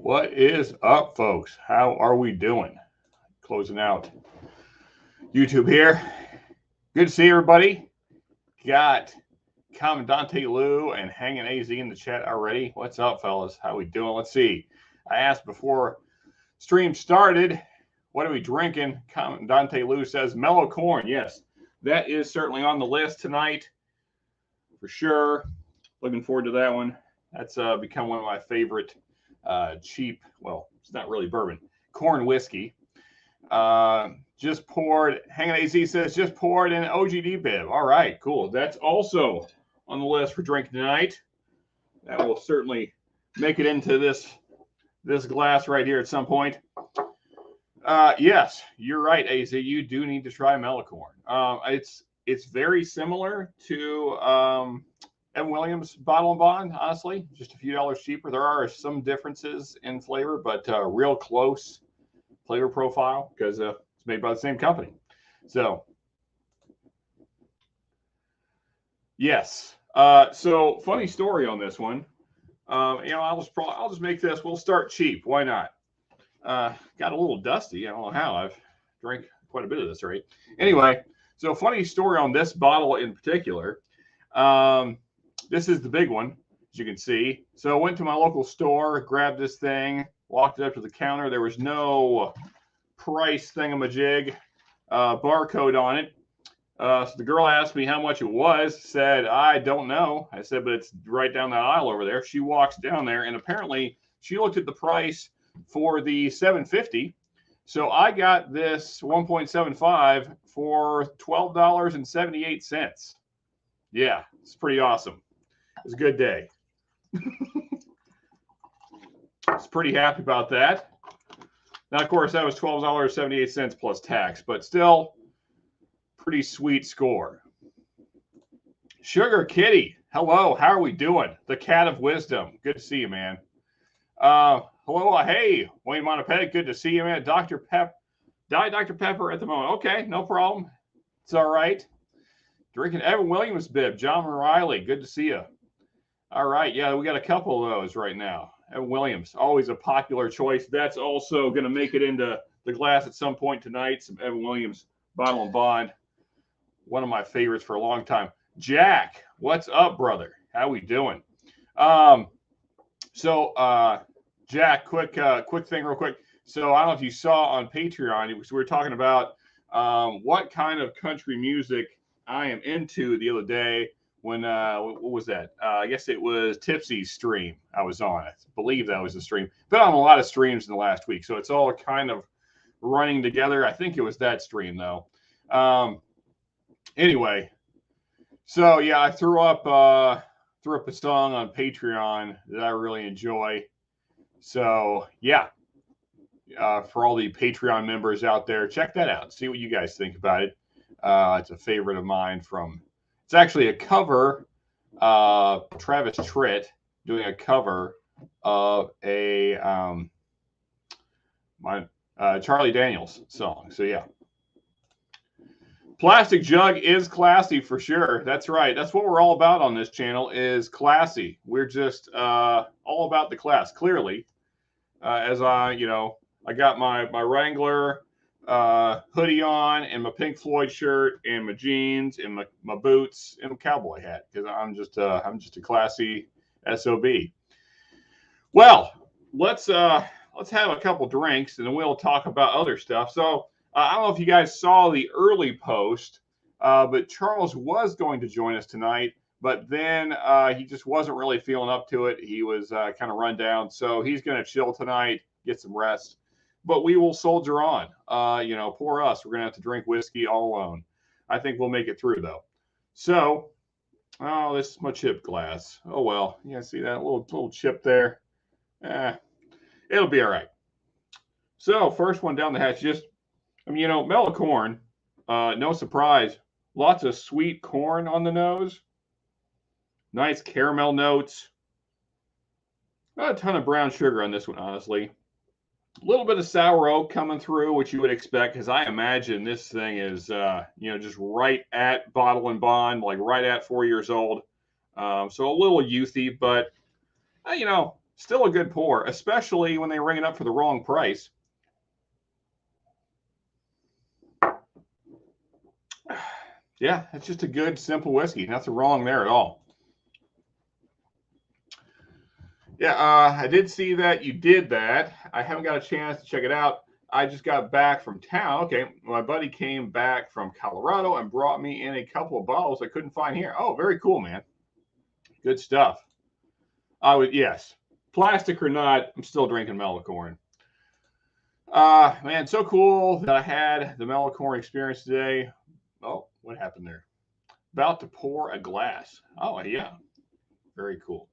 What is up, folks? How are we doing? Closing out YouTube here. Good to see everybody. Got Commandante Lou and Hanging AZ in the chat already. What's up, fellas? How we doing? Let's see. I asked before stream started, what are we drinking? Commandante Lou says mellow corn. Yes, that is certainly on the list tonight for sure. Looking forward to that one. That's become one of my favorite cheap, well, it's not really bourbon, corn whiskey. Just poured, Hanging AZ says, just poured in OGD bib. All right, cool. That's also on the list for drinking tonight. That will certainly make it into this glass right here at some point. Yes, you're right, AZ. You do need to try Mellicorn. It's very similar to Evan Williams Bottle and Bond, honestly, just a few dollars cheaper. There are some differences in flavor, but real close flavor profile because it's made by the same company. So, yes. So funny story on this one. I'll just make this. We'll start cheap. Why not? Got a little dusty. I don't know how. I've drank quite a bit of this already. Anyway, so funny story on this bottle in particular. This is the big one, as you can see. So I went to my local store, grabbed this thing, walked it up to the counter. There was no price thingamajig, barcode on it. So the girl asked me how much it was, said, I don't know. I said, but it's right down that aisle over there. She walks down there, and apparently she looked at the price for the $7.50. So I got this 1.75 for $12.78. Yeah, it's pretty awesome. It was a good day. I was pretty happy about that. Now, of course, that was $12.78 plus tax, but still pretty sweet score. Sugar Kitty, hello. How are we doing? The Cat of Wisdom. Good to see you, man. Hello. Hey, Wayne Montepet. Good to see you, man. Dr. Pepper at the moment. Okay, no problem. It's all right. Drinking Evan Williams bib. John Riley. Good to see you. All right. Yeah, we got a couple of those right now. Evan Williams, always a popular choice. That's also going to make it into the glass at some point tonight. Some Evan Williams Bottle and Bond. One of my favorites for a long time. Jack, what's up, brother? How we doing? Jack, quick thing real quick. So I don't know if you saw on Patreon, we were talking about what kind of country music I am into the other day. When what was that? I guess it was Tipsy's stream I was on. I believe that was the stream. Been on a lot of streams in the last week, so it's all kind of running together. I think it was that stream though. Anyway, so yeah, I threw up a song on Patreon that I really enjoy. So yeah, for all the Patreon members out there, check that out. See what you guys think about it. It's a favorite of mine from. It's actually a cover, Travis Tritt doing a cover of a Charlie Daniels song. So yeah, Plastic Jug is classy for sure. That's right. That's what we're all about on this channel is classy. We're just all about the class. Clearly, as I got my Wrangler hoodie on and my Pink Floyd shirt and my jeans and my boots and a cowboy hat because I'm just a classy SOB. Well, let's have a couple drinks and then we'll talk about other stuff. So I don't know if you guys saw the early post, but Charles was going to join us tonight, but then he just wasn't really feeling up to it. He was kind of run down, so he's going to chill tonight, get some rest. But we will soldier on. Poor us. We're going to have to drink whiskey all alone. I think we'll make it through, though. So, this is my chip glass. Oh, well. You guys see that little chip there? It'll be all right. So, first one down the hatch. Mellow corn. No surprise. Lots of sweet corn on the nose. Nice caramel notes. Not a ton of brown sugar on this one, honestly. A little bit of sour oak coming through, which you would expect, because I imagine this thing is, just right at Bottle and Bond, like right at 4 years old. So a little youthy, but, Still a good pour, especially when they ring it up for the wrong price. Yeah, it's just a good, simple whiskey. Nothing wrong there at all. Yeah, I did see that you did that. I haven't got a chance to check it out. I just got back from town. Okay, my buddy came back from Colorado and brought me in a couple of bottles I couldn't find here. Oh, very cool, man. Good stuff. Yes, plastic or not, I'm still drinking Mellocorn. Man, so cool that I had the Mellocorn experience today. Oh, what happened there? About to pour a glass. Oh, yeah. Very cool.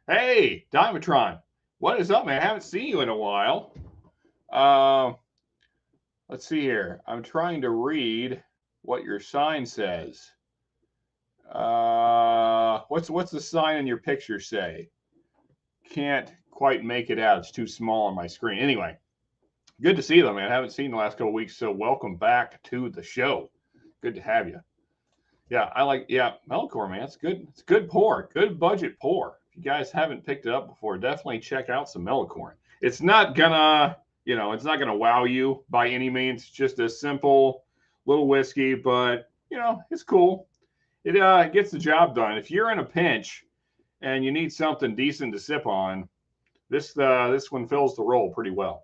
Hey, Dimetron. What is up, man? I haven't seen you in a while. Let's see here. I'm trying to read what your sign says. What's the sign in your picture say? Can't quite make it out. It's too small on my screen. Anyway, good to see you, though, man. I haven't seen you the last couple of weeks, so welcome back to the show. Good to have you. Yeah, Mellocorn, man. It's good. It's good pour. Good budget pour. If you guys haven't picked it up before, definitely check out some Mellocorn. It's not gonna, it's not gonna wow you by any means. It's just a simple little whiskey, but it's cool. It gets the job done. If you're in a pinch and you need something decent to sip on, this one fills the role pretty well.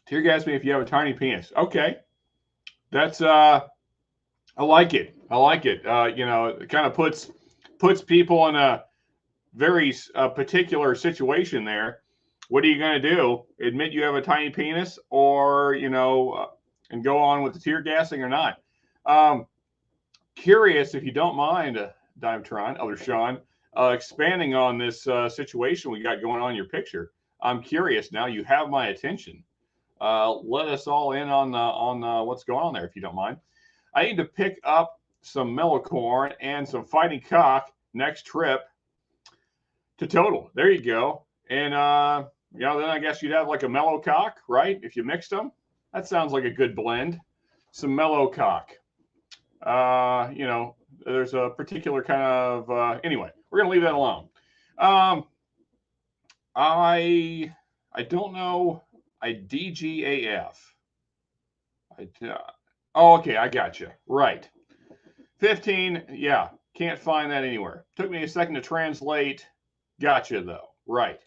Tear gas me if you have a tiny penis. Okay, that's I like it. I like it. It kind of puts people in a very particular situation there. What are you going to do? Admit you have a tiny penis, or and go on with the tear gassing or not? Curious, if you don't mind, Dimetron, Elder Sean, expanding on this situation we got going on in your picture. I'm curious now. You have my attention. Let us all in on what's going on there, if you don't mind. I need to pick up some Mellocorn and some Fighting Cock next trip to Total. There you go. And then I guess you'd have like a Mellow Cock, right? If you mixed them, that sounds like a good blend. Some Mellow Cock. There's a particular kind of anyway. We're gonna leave that alone. I don't know. DGAF. Okay, I got you. Right. 15, yeah. Can't find that anywhere. Took me a second to translate. Gotcha, though. Right.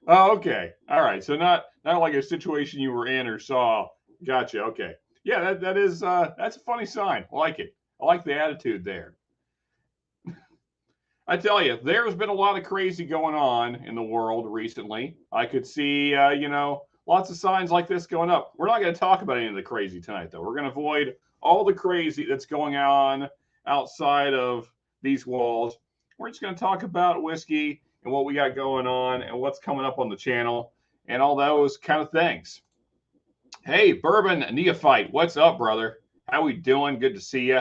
Oh, okay. All right. So not like a situation you were in or saw. Gotcha. Okay. Yeah, that's a funny sign. I like it. I like the attitude there. I tell you, there's been a lot of crazy going on in the world recently. I could see, lots of signs like this going up. We're not going to talk about any of the crazy tonight, though. We're going to avoid all the crazy that's going on outside of these walls. We're just going to talk about whiskey and what we got going on and what's coming up on the channel and all those kind of things. Hey, Bourbon Neophyte, what's up, brother? How we doing? Good to see you.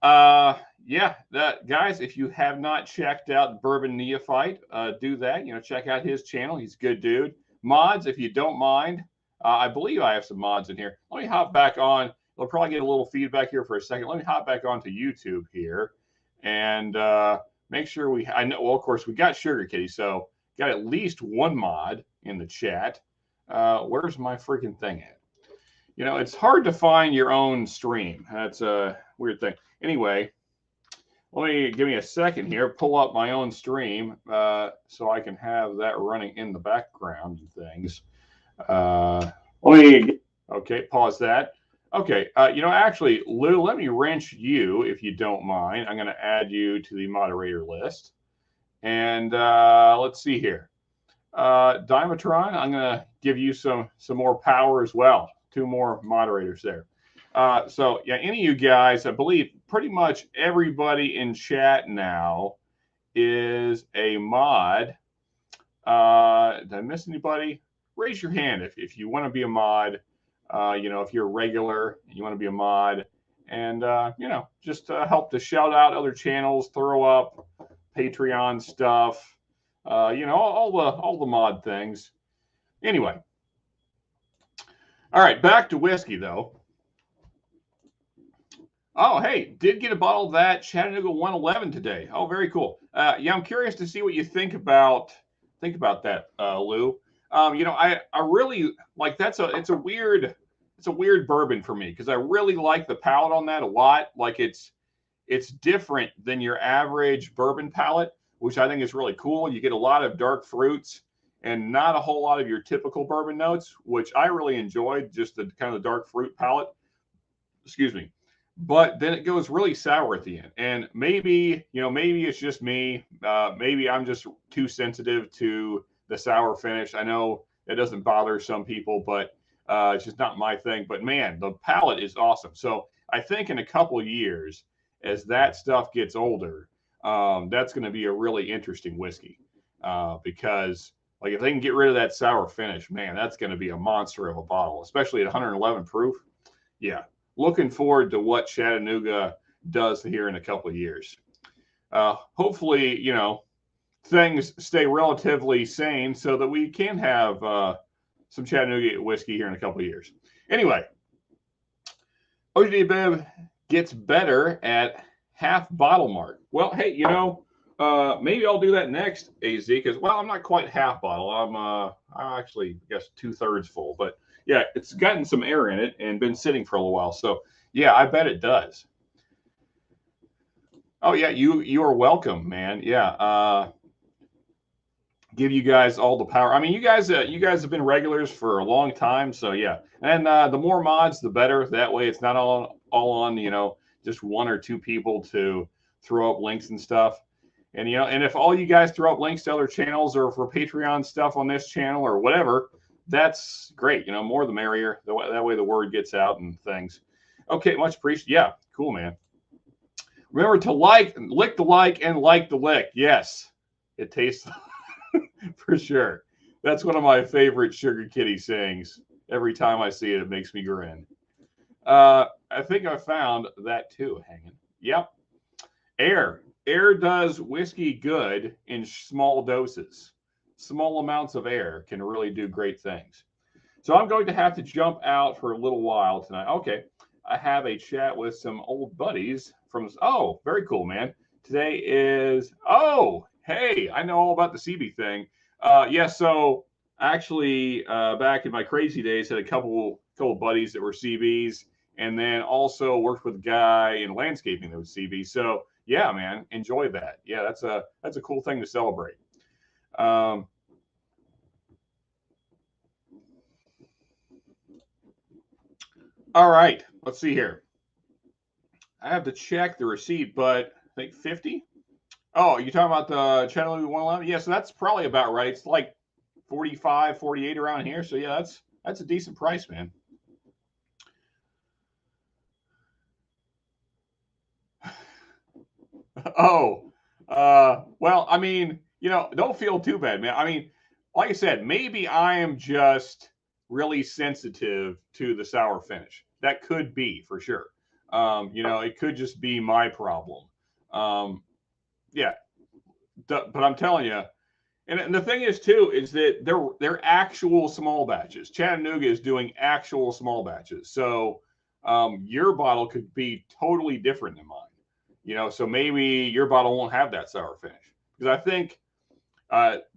Guys, if you have not checked out Bourbon Neophyte, do that. Check out his channel. He's a good dude. Mods, if you don't mind, I believe I have some mods in here. Let me hop back on. We'll probably get a little feedback here for a second. Let me hop back onto YouTube here and make sure well, of course, we got Sugar Kitty, so got at least one mod in the chat. Where's my freaking thing at? It's hard to find your own stream. That's a weird thing. Anyway, give me a second here, pull up my own stream so I can have that running in the background and things. Okay, pause that. Okay, actually, Lou, let me wrench you, if you don't mind. I'm going to add you to the moderator list. And let's see here. Dimetron, I'm going to give you some more power as well. 2 more moderators there. So, yeah, any of you guys, I believe pretty much everybody in chat now is a mod. Did I miss anybody? Raise your hand if you want to be a mod. If you're a regular, you want to be a mod. And, just help to shout out other channels, throw up Patreon stuff, all the mod things. Anyway. All right, back to whiskey though. Oh, hey, did get a bottle of that Chattanooga 111 today. Oh, very cool. Yeah, I'm curious to see what you think about that, Lou. I really like it's a weird bourbon for me because I really like the palate on that a lot. Like it's different than your average bourbon palate, which I think is really cool. You get a lot of dark fruits and not a whole lot of your typical bourbon notes, which I really enjoyed, just the kind of the dark fruit palate. Excuse me. But then it goes really sour at the end. And maybe it's just me. Maybe I'm just too sensitive to the sour finish. I know it doesn't bother some people, but it's just not my thing. But man, the palate is awesome. So I think in a couple of years, as that stuff gets older, that's going to be a really interesting whiskey because like if they can get rid of that sour finish, man, that's going to be a monster of a bottle, especially at 111 proof. Yeah, looking forward to what Chattanooga does here in a couple of years. Hopefully, things stay relatively sane so that we can have some Chattanooga whiskey here in a couple of years. Anyway, OGD Bib gets better at half bottle mark. Well, hey, maybe I'll do that next, AZ, because I'm not quite half bottle. I'm actually, I guess, 2/3 full, but yeah, it's gotten some air in it and been sitting for a little while. So yeah, I bet it does. Oh yeah, you are welcome, man. Yeah, give you guys all the power. I mean, you guys have been regulars for a long time, so yeah. And the more mods, the better. That way, it's not all on just one or two people to throw up links and stuff. And and if all you guys throw up links to other channels or for Patreon stuff on this channel or whatever, that's great. More the merrier. That way the word gets out and things. Okay, much appreciated. Yeah, cool, man. Remember to lick the like, and like the lick. Yes, it tastes for sure. That's one of my favorite Sugar Kitty sayings. Every time I see it, it makes me grin. I think I found that too, hanging. Yep. Air does whiskey good in small doses. Small amounts of air can really do great things. So I'm going to have to jump out for a little while tonight. Okay. I have a chat with some old buddies from, very cool, man. Today is, hey, I know all about the CB thing. So actually, back in my crazy days, had a couple buddies that were CBs, and then also worked with a guy in landscaping that was CB. So yeah, man, enjoy that. Yeah, that's a cool thing to celebrate. All right, let's see here. I have to check the receipt, but I think 50. Oh, you talking about the Chattanooga 111? Yeah, so that's probably about right. It's like 45, 48 around here. So yeah, that's a decent price, man. Well, I mean, don't feel too bad, man. I mean, like I said, maybe I am just really sensitive to the sour finish. That could be for sure. It could just be my problem. Yeah, but I'm telling you, and the thing is too is that they're actual small batches. Chattanooga is doing actual small batches, so your bottle could be totally different than mine. So maybe your bottle won't have that sour finish because I think at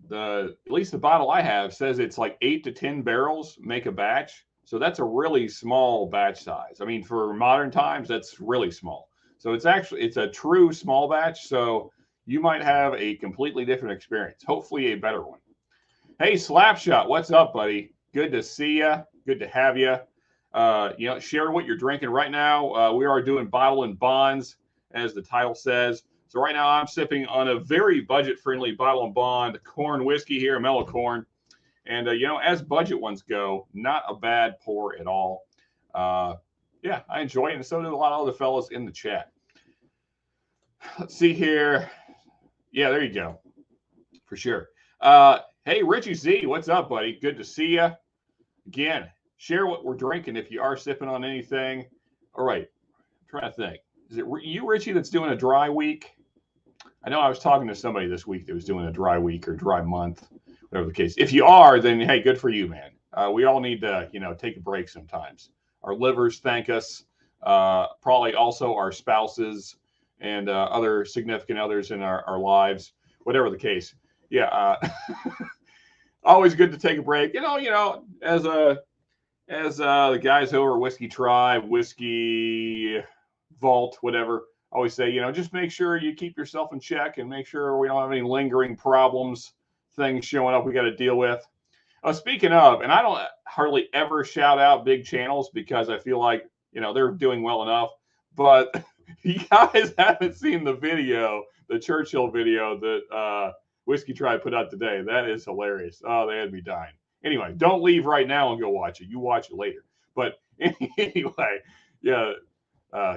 least the bottle I have says it's like 8 to 10 barrels make a batch. So that's a really small batch size. I mean, for modern times, that's really small. So it's a true small batch. So you might have a completely different experience, hopefully a better one. Hey, Slapshot, what's up, buddy? Good to see you. Good to have you. Share what you're drinking right now. We are doing Bottle and Bonds, as the title says. So right now I'm sipping on a very budget-friendly Bottle and Bond corn whiskey here, mellow corn. And, as budget ones go, not a bad pour at all. Yeah, I enjoy it, and so do a lot of other fellas in the chat. Let's see here. Yeah, there you go. For sure. Hey, Richie Z, what's up, buddy? Good to see you. Again, share what we're drinking if you are sipping on anything. All right. I'm trying to think. Is it you, Richie, that's doing a dry week? I know I was talking to somebody this week that was doing a dry week or dry month, whatever the case. If you are, then, hey, good for you, man. We all need to, take a break sometimes. Our livers thank us. Probably also our spouses and other significant others in our lives, whatever the case. Yeah, always good to take a break. As the guys over at Whiskey Tribe, Whiskey Vault, whatever, always say, just make sure you keep yourself in check and make sure we don't have any lingering problems, things showing up we got to deal with. Speaking of, and I don't hardly ever shout out big channels because I feel like, they're doing well enough. But you guys haven't seen the video, the Churchill video that Whiskey Tribe put out today. That is hilarious. Oh, they had me dying. Anyway, don't leave right now and go watch it. You watch it later. But anyway, yeah,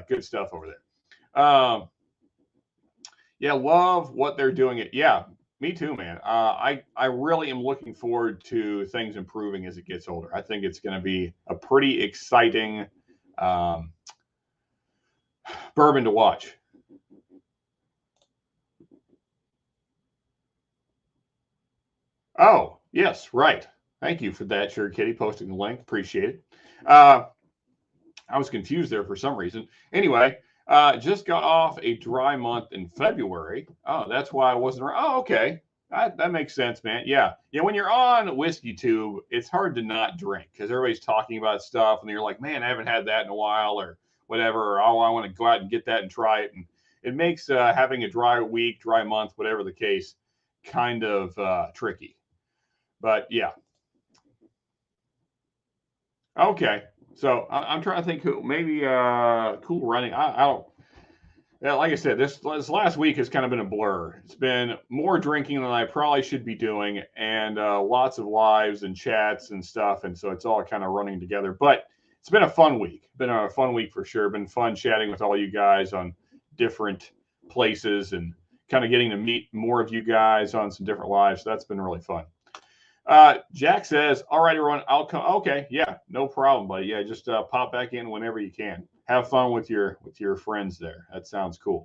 good stuff over there. Yeah, love what they're doing. Yeah, me too, man. I really am looking forward to things improving as it gets older. I think it's going to be a pretty exciting bourbon to watch. Oh, yes, right. Thank you for that, Sure Kitty, posting the link. Appreciate it. I was confused there for some reason. Anyway, just got off a dry month in February. Oh, that's why I wasn't around. Oh, okay. That makes sense, man. Yeah. When you're on Whiskey Tube, it's hard to not drink because everybody's talking about stuff and you're like, man, I haven't had that in a while or whatever. Or, oh, I want to go out and get that and try it. And it makes having a dry week, dry month, whatever the case, kind of tricky. But yeah. Okay. So I'm trying to think who maybe Cool Running. I don't. Yeah, like I said, this last week has kind of been a blur. It's been more drinking than I probably should be doing, and lots of lives and chats and stuff, and so it's all kind of running together. But it's been a fun week. Been a fun week for sure. Been fun chatting with all you guys on different places and kind of getting to meet more of you guys on some different lives. So that's been really fun. Jack says, all right, everyone, I'll come. Okay. Yeah, no problem, buddy. Yeah, just pop back in whenever you can. Have fun with your friends there. That sounds cool.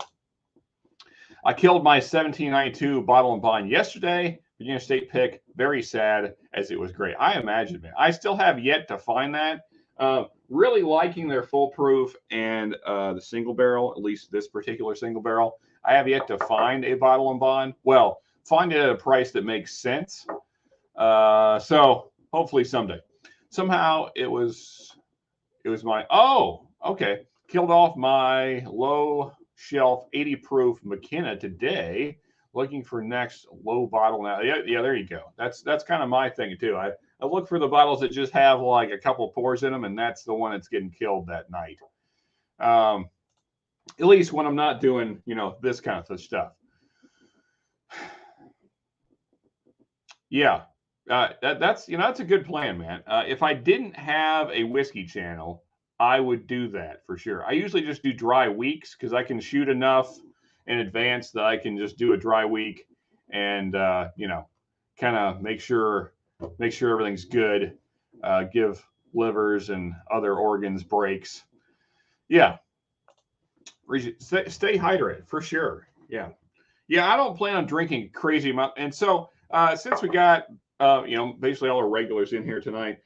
I killed my 1792 bottle and bond yesterday. Virginia State pick. Very sad as it was great. I imagine, man. I still have yet to find that. Really liking their full proof and the single barrel, at least this particular single barrel. I have yet to find a bottle and bond. Well, find it at a price that makes sense. So hopefully someday. Somehow it was my, okay. Killed off my low shelf 80 proof McKenna today. Looking for next low bottle now. Yeah, there you go. That's kind of my thing too. I look for the bottles that just have like a couple pours in them, and that's the one that's getting killed that night. At least when I'm not doing, this kind of stuff. Yeah. That's a good plan, man. If I didn't have a whiskey channel, I would do that for sure. I usually just do dry weeks because I can shoot enough in advance that I can just do a dry week and kind of make sure everything's good. Give livers and other organs breaks. Yeah, stay hydrated for sure. Yeah. I don't plan on drinking crazy amount, and so since we got basically all our regulars in here tonight.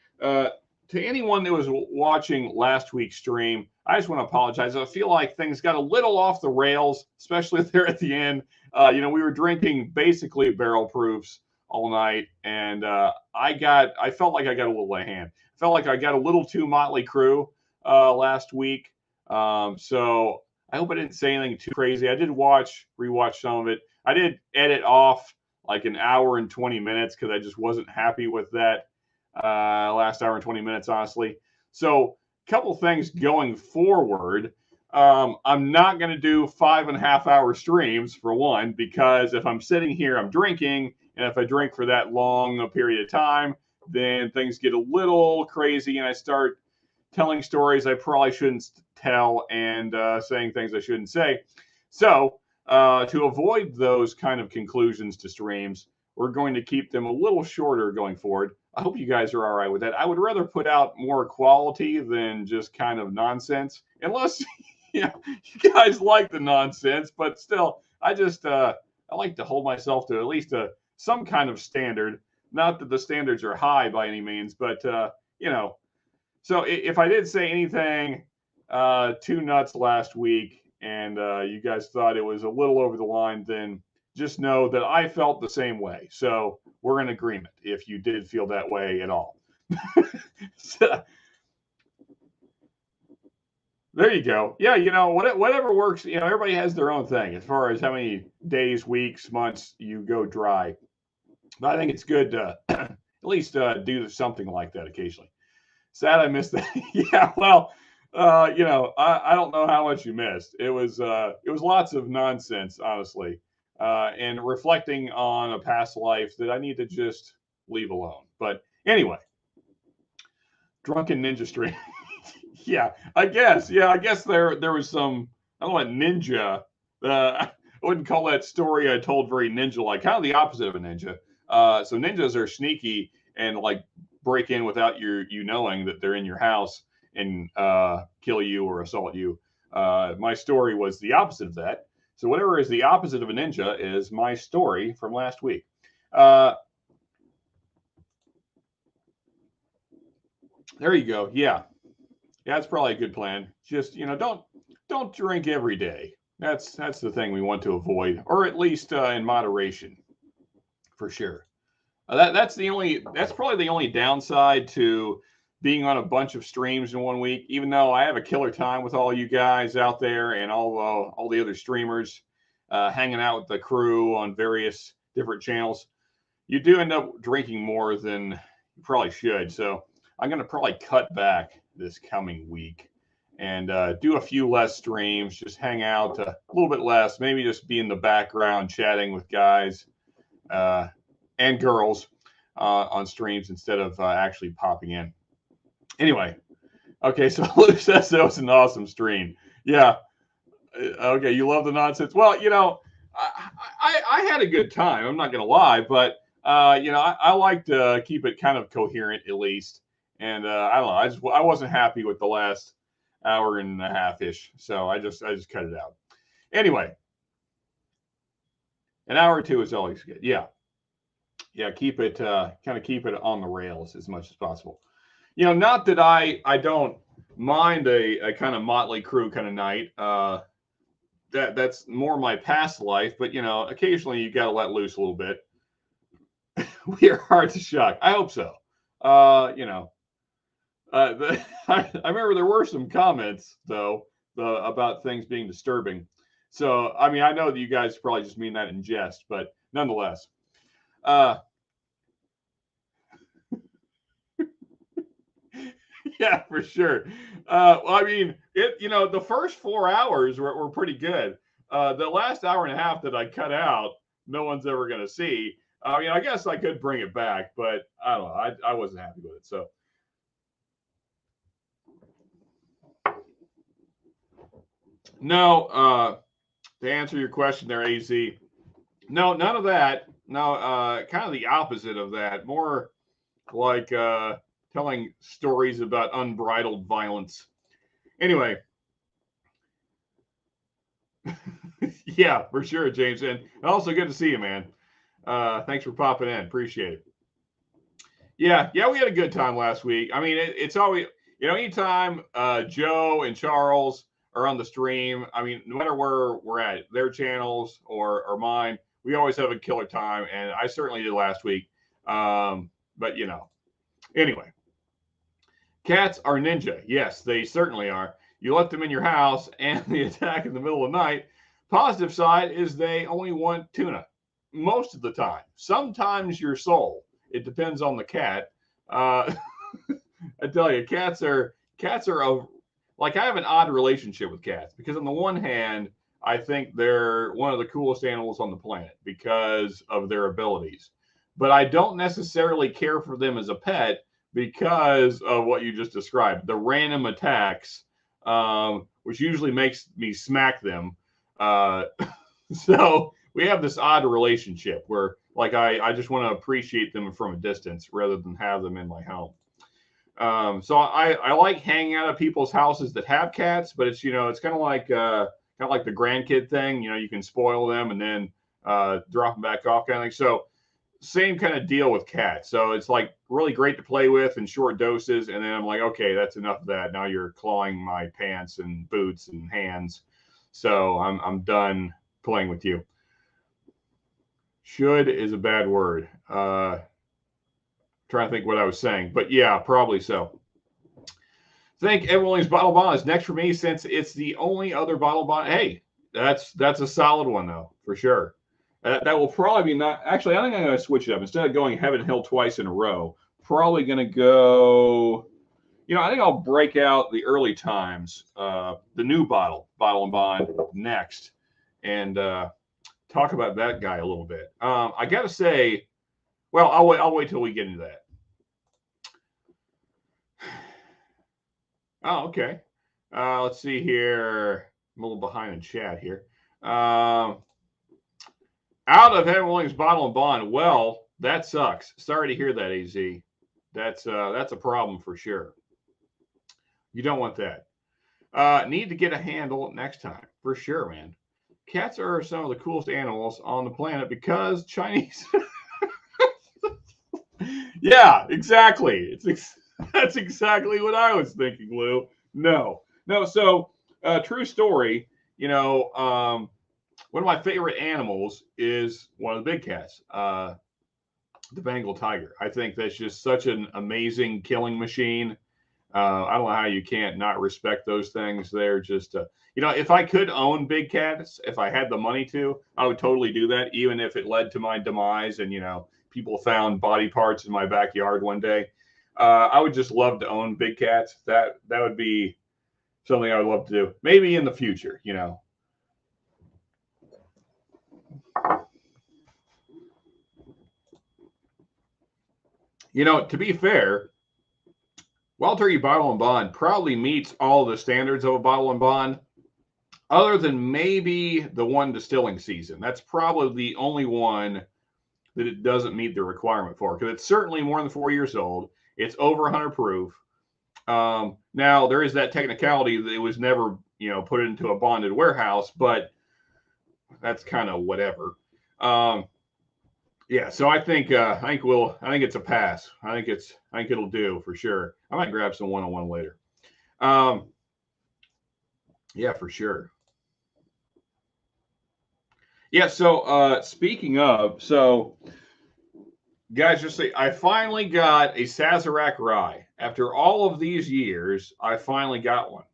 To anyone that was watching last week's stream, I just want to apologize. I feel like things got a little off the rails, especially there at the end. We were drinking basically barrel proofs all night, and I felt like I got a little out of hand. I felt like I got a little too Motley Crue last week. So I hope I didn't say anything too crazy. I did rewatch some of it. I did edit off like an hour and 20 minutes because I just wasn't happy with that last hour and 20 minutes, honestly. So a couple things going forward. I'm not going to do 5.5 hour streams for one, because if I'm sitting here, I'm drinking. And if I drink for that long a period of time, then things get a little crazy and I start telling stories I probably shouldn't tell and saying things I shouldn't say. So to avoid those kind of conclusions to streams, we're going to keep them a little shorter going forward. I hope you guys are all right with that. I would rather put out more quality than just kind of nonsense, unless you guys like the nonsense. But still, I like to hold myself to at least some kind of standard not that the standards are high by any means, but you know. So if I did say anything too nuts last week, and you guys thought it was a little over the line, then just know that I felt the same way. So we're in agreement if you did feel that way at all. So, there you go. Yeah, you know, whatever works, you know, everybody has their own thing as far as how many days, weeks, months you go dry. But I think it's good to at least do something like that occasionally. Sad I missed that. Yeah, well, you know, I don't know how much you missed. It was lots of nonsense, honestly, and reflecting on a past life that I need to just leave alone. But anyway, drunken ninja stream. Yeah, I guess. Yeah, I guess there was some. I don't know what ninja. I wouldn't call that story I told very ninja-like. Kind of the opposite of a ninja. So ninjas are sneaky and like break in without you knowing that they're in your house and kill you or assault you. My story was the opposite of that. So whatever is the opposite of a ninja is my story from last week. There you go. Yeah. Yeah, that's probably a good plan. Just, you know, don't drink every day. That's the thing we want to avoid, or at least in moderation, for sure. That's probably the only downside to being on a bunch of streams in one week. Even though I have a killer time with all you guys out there and all the other streamers, hanging out with the crew on various different channels, you do end up drinking more than you probably should. So I'm going to probably cut back this coming week and do a few less streams, just hang out a little bit less, maybe just be in the background chatting with guys and girls on streams instead of actually popping in. Anyway, okay, so Lou says that was an awesome stream. Yeah. Okay, you love the nonsense. Well, you know, I had a good time. I'm not going to lie, but you know, I like to keep it kind of coherent at least. And I don't know. I wasn't happy with the last hour and a half ish, so I just cut it out. Anyway, an hour or two is always good. Yeah, keep it kind of keep it on the rails as much as possible. You know, not that I don't mind a kind of motley crew kind of night. That's more my past life, but you know, occasionally you got to let loose a little bit. We are hard to shock. I hope so. You know. I remember there were some comments though about things being disturbing. So I mean, I know that you guys probably just mean that in jest, but nonetheless, yeah, for sure. Well, I mean, you know, the first 4 hours were pretty good. The last hour and a half that I cut out, no one's ever going to see. I mean, I guess I could bring it back, but I don't know. I wasn't happy with it. So. No, to answer your question there, AZ, no, none of that. No, kind of the opposite of that. More like telling stories about unbridled violence. Anyway, yeah, for sure, James. And also good to see you, man. Thanks for popping in. Appreciate it. Yeah, we had a good time last week. I mean, it's always, you know, anytime Joe and Charles are on the stream, I mean, no matter where we're at, their channels or mine, we always have a killer time, and I certainly did last week. But you know, anyway, cats are ninja. Yes, they certainly are. You let them in your house, and they attack in the middle of the night. Positive side is they only want tuna most of the time. Sometimes your soul. It depends on the cat. I tell you, cats are like, I have an odd relationship with cats because on the one hand, I think they're one of the coolest animals on the planet because of their abilities. But I don't necessarily care for them as a pet because of what you just described, the random attacks, which usually makes me smack them. So we have this odd relationship where, like, I just want to appreciate them from a distance rather than have them in my home. So I like hanging out at people's houses that have cats, but it's, you know, it's kind of like the grandkid thing. You know, you can spoil them and then drop them back off, kind of thing. So same kind of deal with cats. So it's like really great to play with in short doses. And then I'm like, okay, that's enough of that. Now you're clawing my pants and boots and hands. So I'm done playing with you. Should is a bad word. Trying to think what I was saying, but yeah, probably so. I think Everling's Bottle Bond is next for me since it's the only other bottle bond. Hey, that's a solid one though, for sure. That will probably be not. Actually, I think I'm going to switch it up. Instead of going Heaven Hill twice in a row, probably going to go. I think I'll break out the early times, the new Bottle and Bond next, and talk about that guy a little bit. I got to say, well, I'll wait till we get into that. Oh, okay. Let's see here. I'm a little behind in chat here. Out of Heaven Williams Bottle and Bond. Well, that sucks. Sorry to hear that, AZ. That's a problem for sure. You don't want that. Need to get a handle next time for sure, man. Cats are some of the coolest animals on the planet because Chinese. Yeah, exactly. That's exactly what I was thinking, Lou. No. So, true story. One of my favorite animals is one of the big cats, the Bengal tiger. I think that's just such an amazing killing machine. I don't know how you can't not respect those things. They're just, if I could own big cats, if I had the money to, I would totally do that, even if it led to my demise and, people found body parts in my backyard one day. I would just love to own big cats. That would be something I would love to do. Maybe in the future, To be fair, Wild Turkey Bottle and Bond probably meets all the standards of a bottle and bond, other than maybe the one distilling season. That's probably the only one that it doesn't meet the requirement for, because it's certainly more than 4 years old. It's over 100 proof. Now there is that technicality that it was never, put into a bonded warehouse, but that's kind of whatever. Yeah, so I think it's a pass. I think it'll do for sure. I might grab some 101 later. Yeah, for sure. Yeah, so speaking of, guys, just say I finally got a Sazerac rye. After all of these years, I finally got one.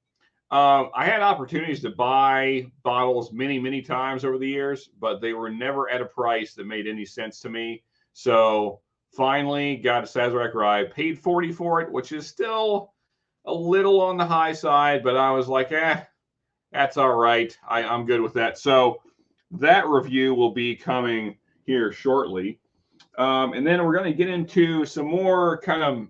I had opportunities to buy bottles many, many times over the years, but they were never at a price that made any sense to me. So finally got a Sazerac rye, paid 40 for it, which is still a little on the high side, but I was like, that's all right. I'm good with that. So that review will be coming here shortly. And then we're going to get into some more kind of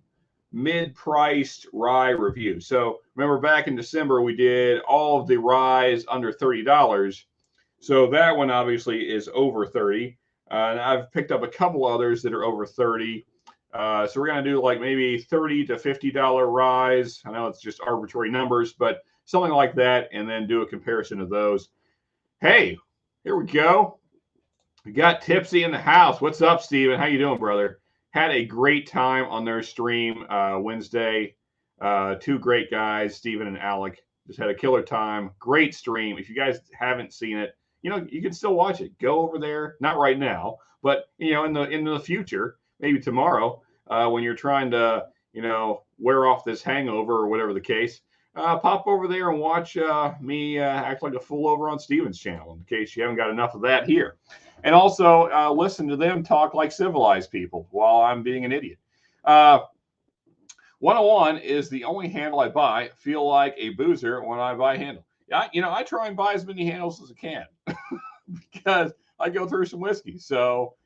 mid-priced rye review. So remember back in December, we did all of the ryes under $30. So that one obviously is over 30. And I've picked up a couple others that are over 30. So we're going to do like maybe $30 to $50 ryes. I know it's just arbitrary numbers, but something like that, and then do a comparison of those. Hey, here we go. We got Tipsy in the house. What's up, Steven? How you doing, brother? Had a great time on their stream Wednesday. Two great guys, Steven and Alec. Just had a killer time. Great stream. If you guys haven't seen it, you can still watch it. Go over there. Not right now, but in the future, maybe tomorrow, when you're trying to wear off this hangover or whatever the case. Pop over there and watch me act like a fool over on Steven's channel, in case you haven't got enough of that here. And also listen to them talk like civilized people while I'm being an idiot. 101 is the only handle I buy. Feel like a boozer when I buy a handle. I try and buy as many handles as I can because I go through some whiskey. So,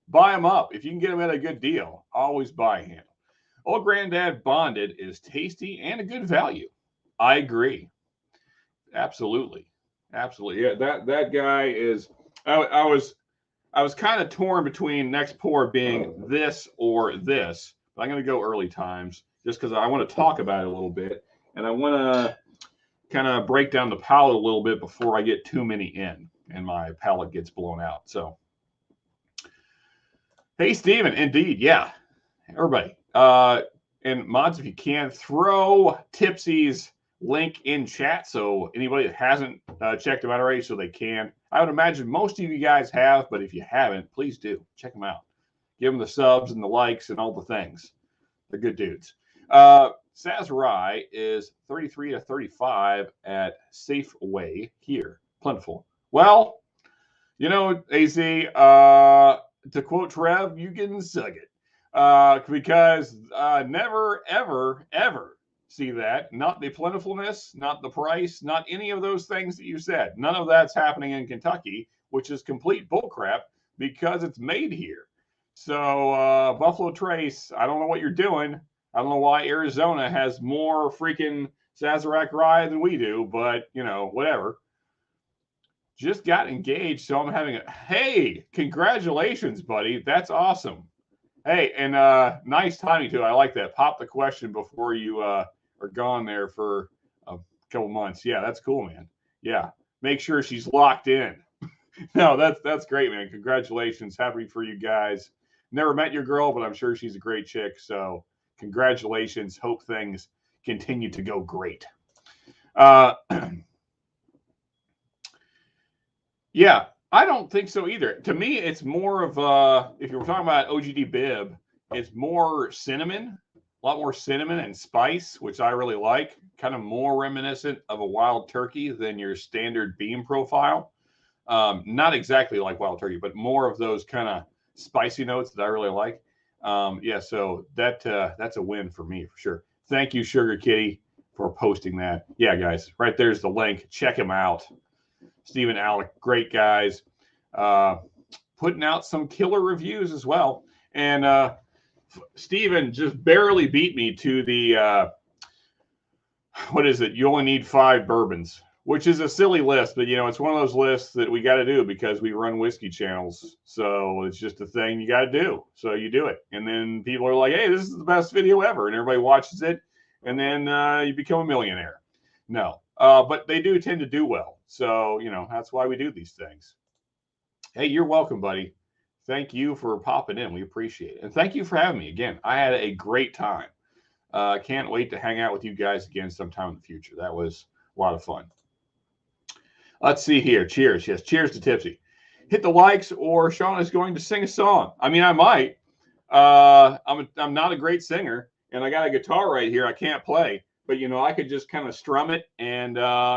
buy them up. If you can get them at a good deal, always buy a handle. Old Granddad Bonded is tasty and a good value. I agree. Absolutely. Yeah, that guy is. I was kind of torn between next pour being this or this, but I'm going to go early times just because I want to talk about it a little bit, and I want to kind of break down the palate a little bit before I get too many in and my palate gets blown out. So Hey, Steven. Indeed. Yeah. Everybody. And mods, if you can, throw Tipsy's link in chat so anybody that hasn't checked them out already, so they can. I would imagine most of you guys have, but if you haven't, please do. Check them out. Give them the subs and the likes and all the things. They're good dudes. Sazarai is 33 to 35 at Safeway here. Plentiful. Well, you know, AZ, to quote Trev, you can suck it. Because never, ever, ever see that. Not the plentifulness, not the price, not any of those things that you said. None of that's happening in Kentucky, which is complete bullcrap because it's made here. So Buffalo Trace, I don't know what you're doing. I don't know why Arizona has more freaking Sazerac rye than we do, but, you know, whatever. Just got engaged, so I'm having a, hey, congratulations, buddy. That's awesome. Hey, and nice timing too. I like that. Pop the question before you are gone there for a couple months. Yeah, that's cool, man. Yeah, make sure she's locked in. No, that's great, man. Congratulations. Happy for you guys. Never met your girl, but I'm sure she's a great chick. So congratulations. Hope things continue to go great. Yeah, I don't think so either. To me, it's more of if you were talking about OGD Bib, it's more cinnamon, a lot more cinnamon and spice, which I really like. Kind of more reminiscent of a wild turkey than your standard beam profile. Not exactly like wild turkey, but more of those kind of spicy notes that I really like. Yeah, so that's a win for me for sure. Thank you, Sugar Kitty, for posting that. Yeah, guys, right there's the link. Check him out. Stephen, Alec, great guys, putting out some killer reviews as well. And Stephen just barely beat me to the, what is it? You only need 5 bourbons, which is a silly list, but, you know, it's one of those lists that we got to do because we run whiskey channels. So it's just a thing you got to do. So you do it. And then people are like, hey, this is the best video ever. And everybody watches it. And then you become a millionaire. No, but they do tend to do well. So, you know, that's why we do these things. Hey, you're welcome, buddy. Thank you for popping in. We appreciate it. And thank you for having me again. I had a great time. Can't wait to hang out with you guys again sometime in the future. That was a lot of fun. Let's see here. Cheers. Yes, cheers to Tipsy. Hit the likes or Sean is going to sing a song. I mean, I might. I'm not a great singer, and I got a guitar right here. I can't play. But, you know, I could just kind of strum it and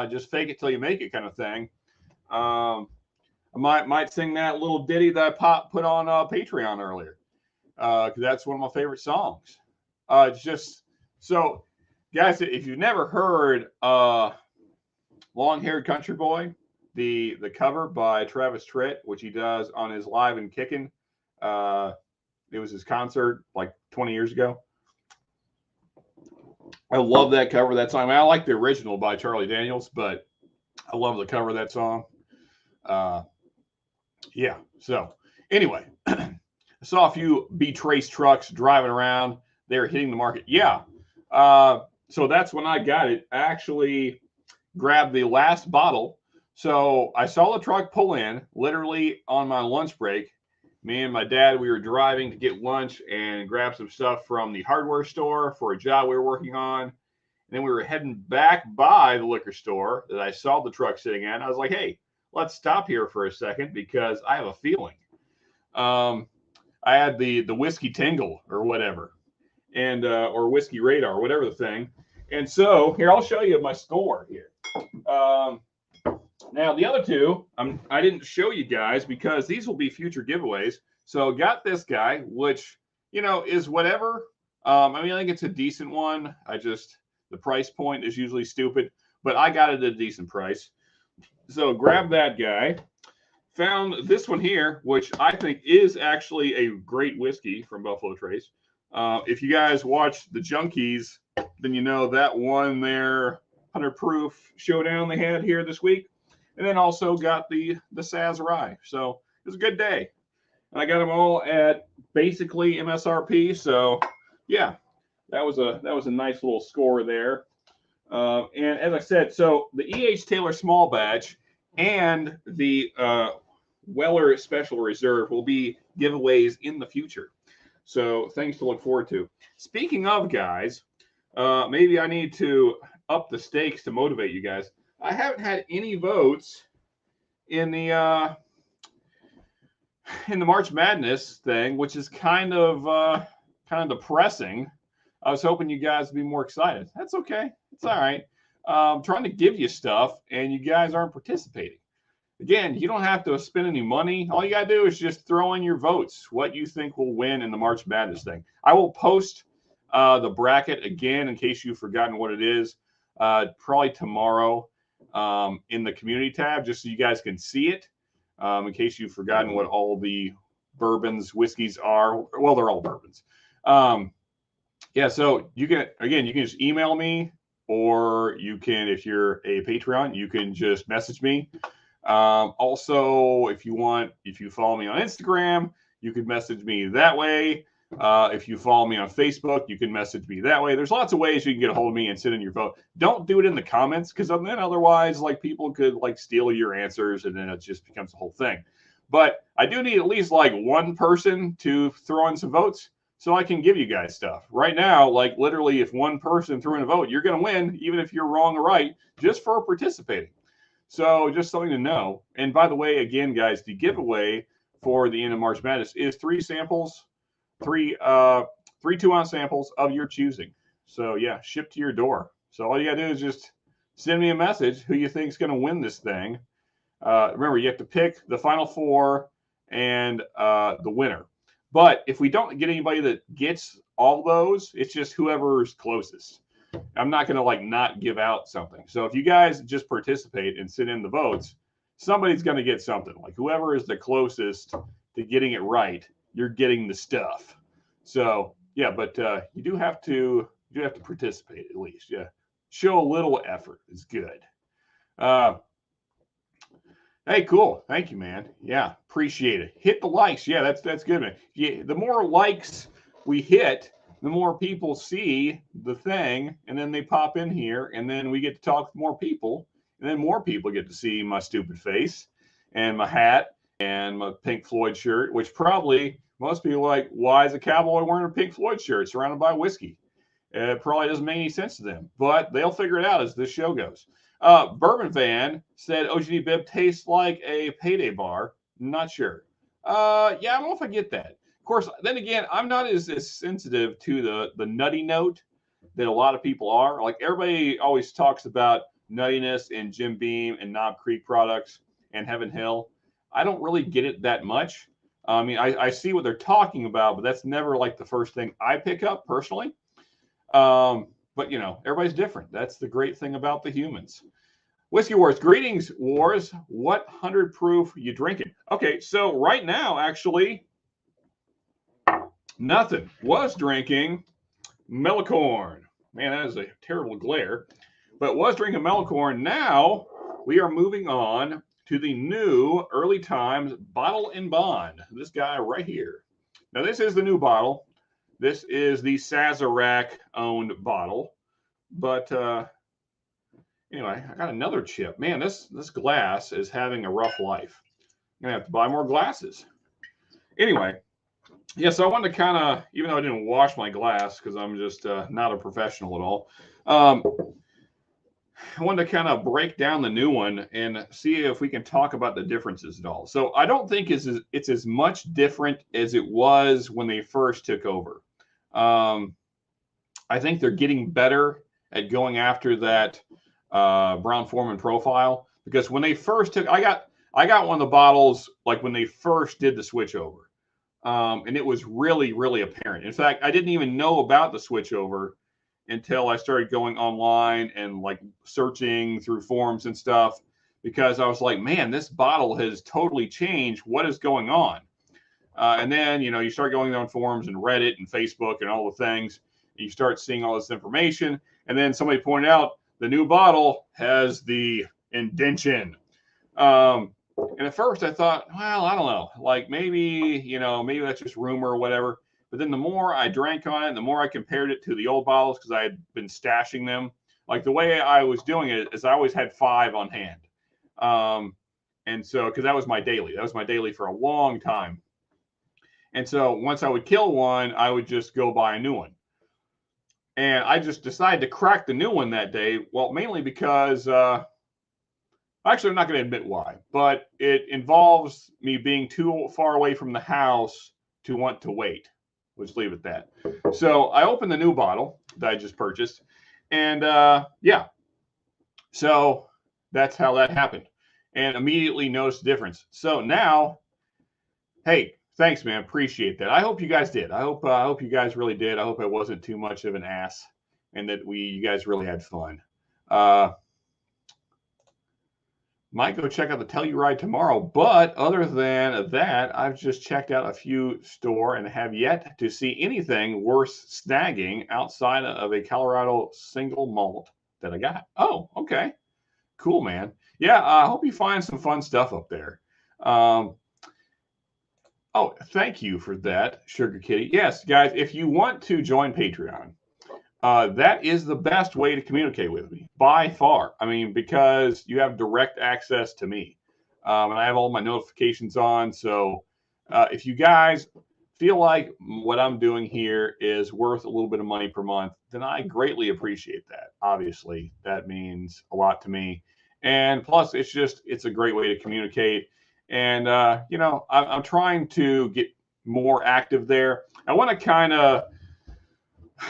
just fake it till you make it kind of thing. I might sing that little ditty that I put on Patreon earlier because that's one of my favorite songs. It's just so, guys, if you've never heard Long-Haired Country Boy, the cover by Travis Tritt, which he does on his Live and Kickin', it was his concert like 20 years ago. I love that cover of that song. I mean, I like the original by Charlie Daniels, but I love the cover of that song. Yeah. So anyway, I saw a few B-Trace trucks driving around. They were hitting the market. Yeah. So that's when I got it. I actually grabbed the last bottle. So I saw the truck pull in literally on my lunch break. Me and my dad, we were driving to get lunch and grab some stuff from the hardware store for a job we were working on. And then we were heading back by the liquor store that I saw the truck sitting at. I was like, hey, let's stop here for a second because I have a feeling. I had the whiskey tingle or whatever, and or whiskey radar, whatever the thing. And so here, I'll show you my score here. Now, the other two, I didn't show you guys because these will be future giveaways. So got this guy, which, you know, is whatever. I mean, I think it's a decent one. The price point is usually stupid, but I got it at a decent price. So grab that guy. Found this one here, which I think is actually a great whiskey from Buffalo Trace. If you guys watch the Junkies, then you know that one there, 100 proof showdown they had here this week. And then also got the Saz Rye. So it was a good day. And I got them all at basically MSRP. So yeah, that was a nice little score there. And as I said, so the E.H. Taylor small batch and the Weller Special Reserve will be giveaways in the future. So things to look forward to. Speaking of guys, maybe I need to up the stakes to motivate you guys. I haven't had any votes in the March Madness thing, which is kind of depressing. I was hoping you guys would be more excited. That's okay. It's all right. I'm trying to give you stuff, and you guys aren't participating. Again, you don't have to spend any money. All you got to do is just throw in your votes, what you think will win in the March Madness thing. I will post the bracket again in case you've forgotten what it is, probably tomorrow in the community tab, just so you guys can see it, in case you've forgotten what all the bourbons, whiskeys are. Well, they're all bourbons. Yeah, so you can just email me, or you can, if you're a Patreon, you can just message me. Also, if you follow me on Instagram, you can message me that way. If you follow me on Facebook, you can message me that way. There's lots of ways you can get a hold of me and send in your vote. Don't do it in the comments, because then otherwise, like, people could like steal your answers, and then it just becomes a whole thing. But I do need at least like one person to throw in some votes, so I can give you guys stuff. Right now, like, literally, if one person threw in a vote, you're going to win, even if you're wrong or right, just for participating. So just something to know. And by the way, again, guys, the giveaway for the end of March Madness is 3 samples, three 2-ounce samples of your choosing. So yeah, shipped to your door. So all you gotta do is just send me a message who you think is going to win this thing. Remember, you have to pick the final 4 and the winner. But if we don't get anybody that gets all those, it's just whoever's closest. I'm not going to like not give out something. So if you guys just participate and send in the votes, somebody's going to get something. Like, whoever is the closest to getting it right, you're getting the stuff. So yeah, but you do have to participate at least. Yeah, show a little effort is good. Hey, cool. Thank you, man. Yeah, appreciate it. Hit the likes. Yeah, that's good, man. Yeah, the more likes we hit, the more people see the thing, and then they pop in here, and then we get to talk with more people, and then more people get to see my stupid face and my hat and my Pink Floyd shirt, which probably most people are like, why is a cowboy wearing a Pink Floyd shirt surrounded by whiskey? It probably doesn't make any sense to them, but they'll figure it out as this show goes. Bourbon Van said OGD Bib tastes like a Payday bar. Not sure. Yeah, I don't know if I get that. Of course, then again, I'm not as sensitive to the nutty note that a lot of people are. Like, everybody always talks about nuttiness in Jim Beam and Knob Creek products and Heaven Hill. I don't really get it that much. I mean, I see what they're talking about, but that's never like the first thing I pick up personally. But you know, everybody's different. That's the great thing about the humans. Whiskey Wars, greetings, Wars. What 100 proof you drinking? Okay, so right now, actually, nothing. Was drinking Melicorn. Man, that is a terrible glare. But was drinking Melicorn. Now we are moving on to the new Early Times Bottle and Bond. This guy right here. Now, this is the new bottle. This is the Sazerac-owned bottle. But anyway, I got another chip. Man, this glass is having a rough life. I'm going to have to buy more glasses. Anyway, yeah, so I wanted to kind of, even though I didn't wash my glass because I'm just not a professional at all, I wanted to kind of break down the new one and see if we can talk about the differences at all. So I don't think it's as much different as it was when they first took over. I think they're getting better at going after that Brown-Forman profile, because when they first took, I got one of the bottles like when they first did the switchover, and it was really, really apparent. In fact, I didn't even know about the switchover until I started going online and like searching through forums and stuff, because I was like, man, this bottle has totally changed. What is going on? And then, you know, you start going on forums and Reddit and Facebook and all the things, and you start seeing all this information. And then somebody pointed out the new bottle has the indention. And at first I thought, well, I don't know, like maybe that's just rumor or whatever. But then the more I drank on it, and the more I compared it to the old bottles, because I had been stashing them. Like, the way I was doing it is I always had 5 on hand. And so, because that was my daily. That was my daily for a long time. And so once I would kill one, I would just go buy a new one. And I just decided to crack the new one that day. Well, mainly because, actually, I'm not going to admit why, but it involves me being too far away from the house to want to wait. Let's leave it at that. So I opened the new bottle that I just purchased. And yeah, so that's how that happened. And immediately noticed the difference. So now, hey, thanks, man. Appreciate that. I hope you guys did. I hope you guys really did. I hope I wasn't too much of an ass, and that you guys really had fun. Might go check out the Telluride tomorrow, but other than that, I've just checked out a few store and have yet to see anything worth snagging outside of a Colorado single malt that I got. Oh, okay, cool, man. Yeah, I hope you find some fun stuff up there. Oh, thank you for that, Sugar Kitty. Yes, guys, if you want to join Patreon, that is the best way to communicate with me by far. I mean, because you have direct access to me, and I have all my notifications on. So if you guys feel like what I'm doing here is worth a little bit of money per month, then I greatly appreciate that. Obviously, that means a lot to me. And plus, it's a great way to communicate. And, I'm trying to get more active there. I want to kind of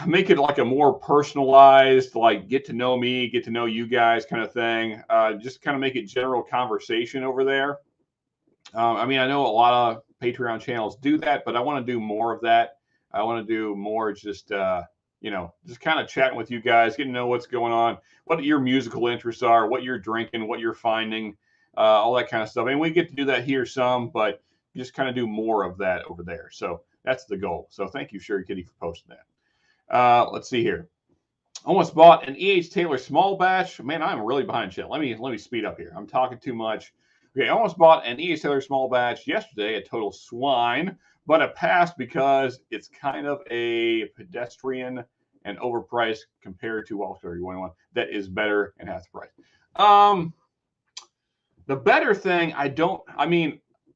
make it like a more personalized, like get to know me, get to know you guys kind of thing. Just kind of make it general conversation over there. I mean, I know a lot of Patreon channels do that, but I want to do more of that. I want to do more just kind of chatting with you guys, getting to know what's going on, what your musical interests are, what you're drinking, what you're finding, all that kind of stuff. I mean, we get to do that here some, but just kind of do more of that over there. So that's the goal. So thank you, Sherry Kitty, for posting that. Let's see here. Almost bought an E.H. Taylor small batch. Man, I'm really behind shit. Let me speed up here. I'm talking too much. Okay, I almost bought an E.H. Taylor small batch yesterday, a total swine, but it passed because it's kind of a pedestrian and overpriced compared to Wild Turkey 101 that is better and half the price. The better thing, now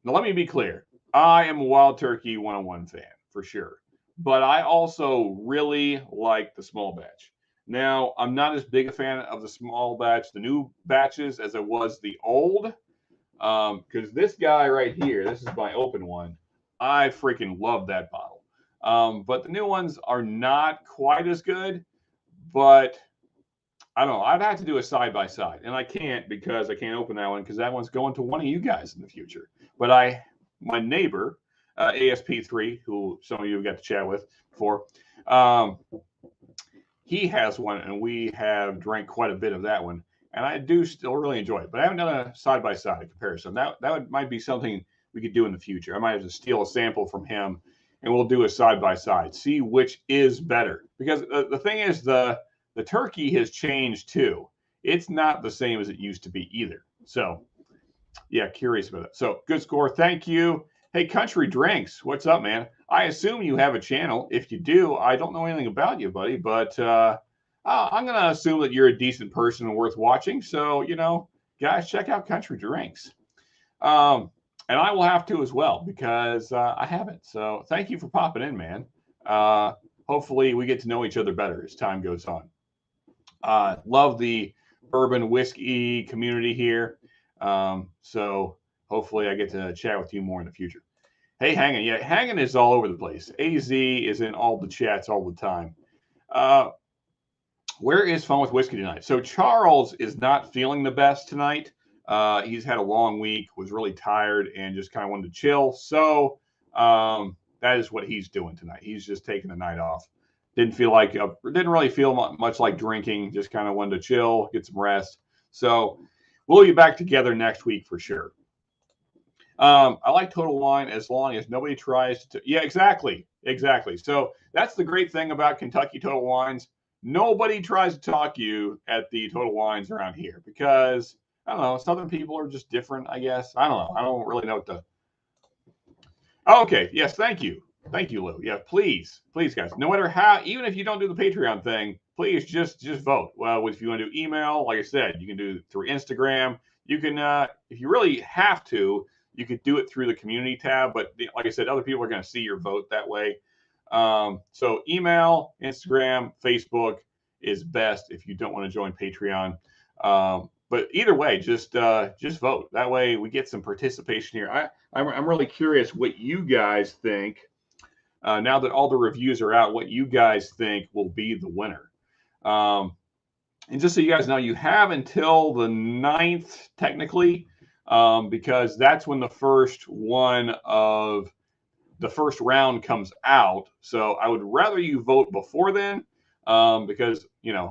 let me be clear. I am a Wild Turkey 101 fan for sure, but I also really like the small batch. Now, I'm not as big a fan of the small batch, the new batches, as I was the old. Because this guy right here, this is my open one. I freaking love that bottle. But the new ones are not quite as good. But I don't know. I'd have to do a side by side, and I can't because I can't open that one because that one's going to one of you guys in the future. But my neighbor, ASP3, who some of you got to chat with before, he has one, and we have drank quite a bit of that one. And I do still really enjoy it, but I haven't done a side-by-side comparison. Might be something we could do in the future. I might have to steal a sample from him, and we'll do a side-by-side, see which is better. Because the thing is, the turkey has changed too. It's not the same as it used to be either. So, yeah, curious about it. So, good score. Thank you. Hey, Country Drinks, what's up, man? I assume you have a channel. If you do, I don't know anything about you, buddy, but I'm going to assume that you're a decent person and worth watching. So, guys, check out Country Drinks. And I will have to as well because I haven't. So thank you for popping in, man. Hopefully we get to know each other better as time goes on. Love the bourbon whiskey community here. So hopefully I get to chat with you more in the future. Hey, Hangin'. Yeah, Hangin' is all over the place. AZ is in all the chats all the time. Where is Fun with Whiskey tonight? So Charles is not feeling the best tonight. He's had a long week, was really tired, and just kind of wanted to chill. So that is what he's doing tonight. He's just taking the night off. Didn't really feel much like drinking. Just kind of wanted to chill, get some rest. So we'll be back together next week for sure. I like Total Wine as long as nobody tries to. Yeah, exactly. So that's the great thing about Kentucky Total Wines. Nobody tries to talk you at the Total Wines around here because, I don't know, Southern people are just different, I guess. I don't know. I don't really know what to. Oh, okay. Yes. Thank you. Thank you, Lou. Yeah, please, guys. No matter how, even if you don't do the Patreon thing, please just vote. Well, if you want to do email, like I said, you can do it through Instagram. You can, if you really have to, You could do it through the community tab, but like I said, other people are going to see your vote that way. So email, Instagram, Facebook is best if you don't want to join Patreon. But either way, just vote. That way we get some participation here. I'm really curious what you guys think. Now that all the reviews are out, what you guys think will be the winner. And just so you guys know, you have until the 9th, technically, because that's when the first round comes out. So I would rather you vote before then, because,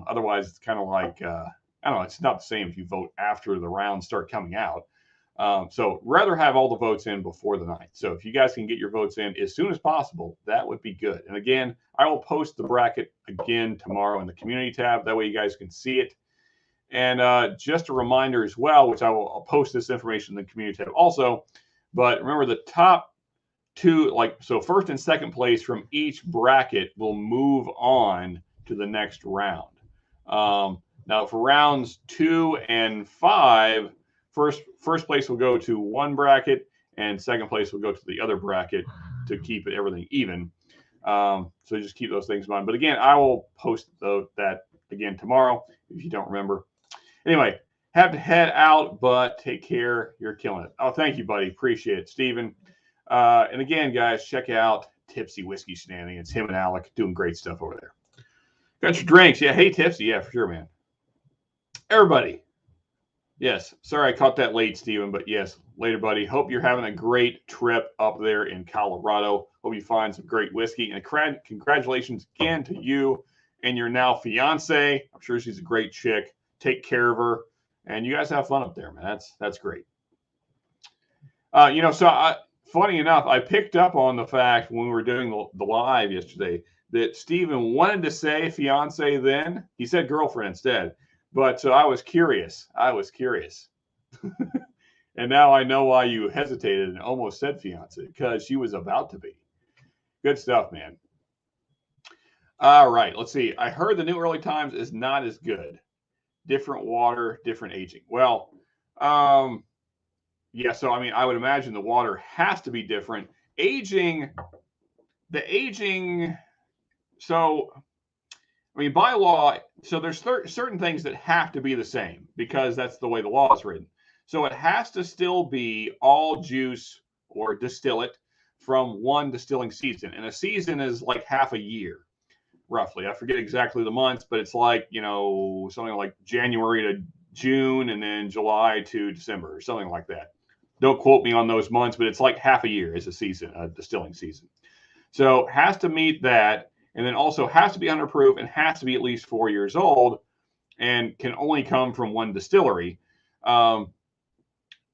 otherwise it's kind of like, I don't know, it's not the same if you vote after the rounds start coming out. So rather have all the votes in before the 9th. So if you guys can get your votes in as soon as possible, that would be good. And again, I will post the bracket again tomorrow in the community tab. That way you guys can see it. And just a reminder as well, which I'll post this information in the community tab also. But remember, the top two, so first and second place from each bracket will move on to the next round. Now for rounds 2 and 5, first place will go to one bracket, and second place will go to the other bracket to keep everything even. So just keep those things in mind. But again, I will post that again tomorrow if you don't remember. Anyway, have to head out, but take care. You're killing it. Oh, thank you, buddy. Appreciate it, Steven. And again, guys, check out Tipsy Whiskey Shenanigans. Him and Alec doing great stuff over there. Got your drinks. Yeah, hey, Tipsy. Yeah, for sure, man. Everybody. Yes, sorry I caught that late, Steven, but yes, later, buddy. Hope you're having a great trip up there in Colorado. Hope you find some great whiskey. And congratulations again to you and your now fiance. I'm sure she's a great chick. Take care of her. And you guys have fun up there, man. That's great. Funny enough, I picked up on the fact when we were doing the live yesterday that Steven wanted to say fiance then. He said girlfriend instead. But so I was curious. And now I know why you hesitated and almost said fiance, because she was about to be. Good stuff, man. All right, let's see. I heard the new Early Times is not as good. Different water, different aging. Well, yeah, so I mean, I would imagine the water has to be different. So I mean, by law, so there's certain things that have to be the same because that's the way the law is written. So it has to still be all juice or distillate from one distilling season. And a season is like half a year, roughly. I forget exactly the months, but it's like, something like January to June and then July to December or something like that. Don't quote me on those months, but it's like half a year is a season, a distilling season. So has to meet that. And then also has to be under proof and has to be at least 4 years old and can only come from one distillery. And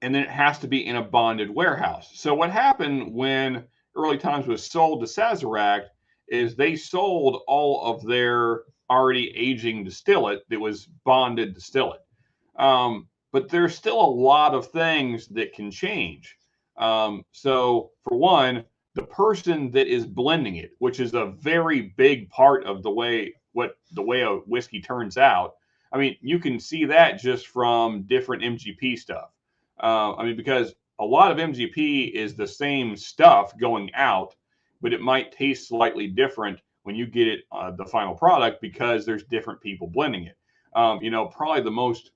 then it has to be in a bonded warehouse. So what happened when Early Times was sold to Sazerac is they sold all of their already aging distillate that was bonded distillate. But there's still a lot of things that can change. So for one, the person that is blending it, which is a very big part of the way a whiskey turns out. I mean, you can see that just from different MGP stuff. Because a lot of MGP is the same stuff going out, but it might taste slightly different when you get it the final product because there's different people blending it. Probably the most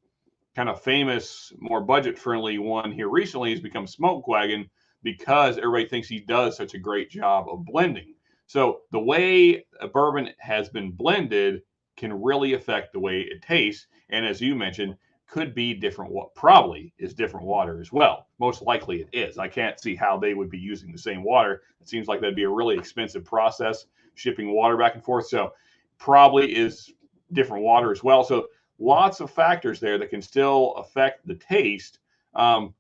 kind of famous, more budget-friendly one here recently has become Smoke Wagon, because everybody thinks he does such a great job of blending. So the way a bourbon has been blended can really affect the way it tastes. And as you mentioned, could be different, probably is different water as well. Most likely it is. I can't see how they would be using the same water. It seems like that'd be a really expensive process, shipping water back and forth. So probably is different water as well. So lots of factors there that can still affect the taste. As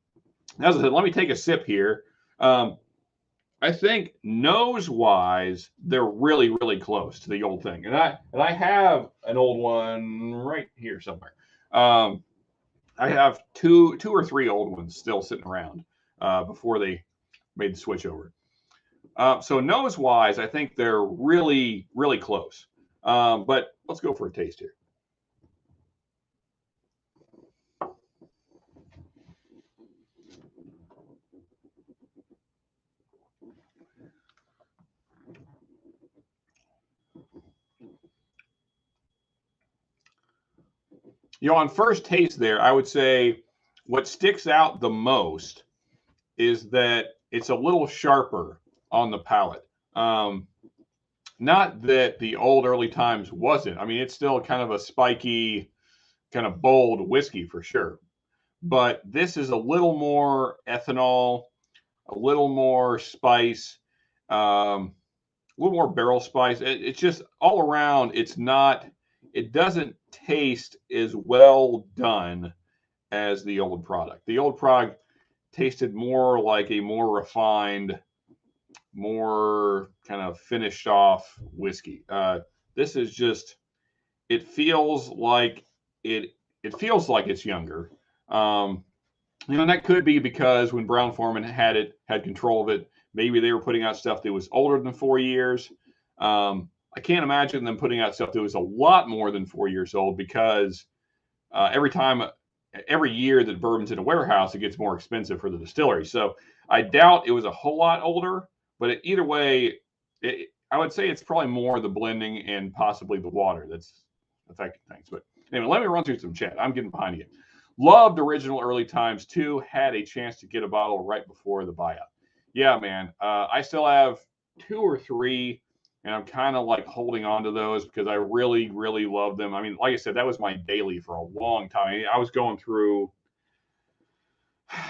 I said, let me take a sip here. I think nose-wise, they're really, really close to the old thing. And I have an old one right here somewhere. I have two or three old ones still sitting around before they made the switch over. So nose-wise, I think they're really, really close. But let's go for a taste here. On first taste there, I would say what sticks out the most is that it's a little sharper on the palate. Not that the old early times wasn't. I mean, it's still kind of a spiky, kind of bold whiskey for sure. But this is a little more ethanol, a little more spice, a little more barrel spice. It's just all around. It doesn't taste as well done as the old product. The old product tasted more like a more refined, more kind of finished off whiskey. This is just, it feels like it feels like it's younger. And that could be because when Brown Forman had control of it, maybe they were putting out stuff that was older than 4 years. I can't imagine them putting out stuff that was a lot more than 4 years old because every year that bourbon's in a warehouse, it gets more expensive for the distillery. So I doubt it was a whole lot older, but either way, I would say it's probably more the blending and possibly the water that's affecting things. But anyway, let me run through some chat. I'm getting behind you. Loved original early times too. Had a chance to get a bottle right before the buyout. Yeah, man. I still have 2 or 3, and I'm kind of like holding on to those because I really, really love them. I mean, like I said, that was my daily for a long time. I was going through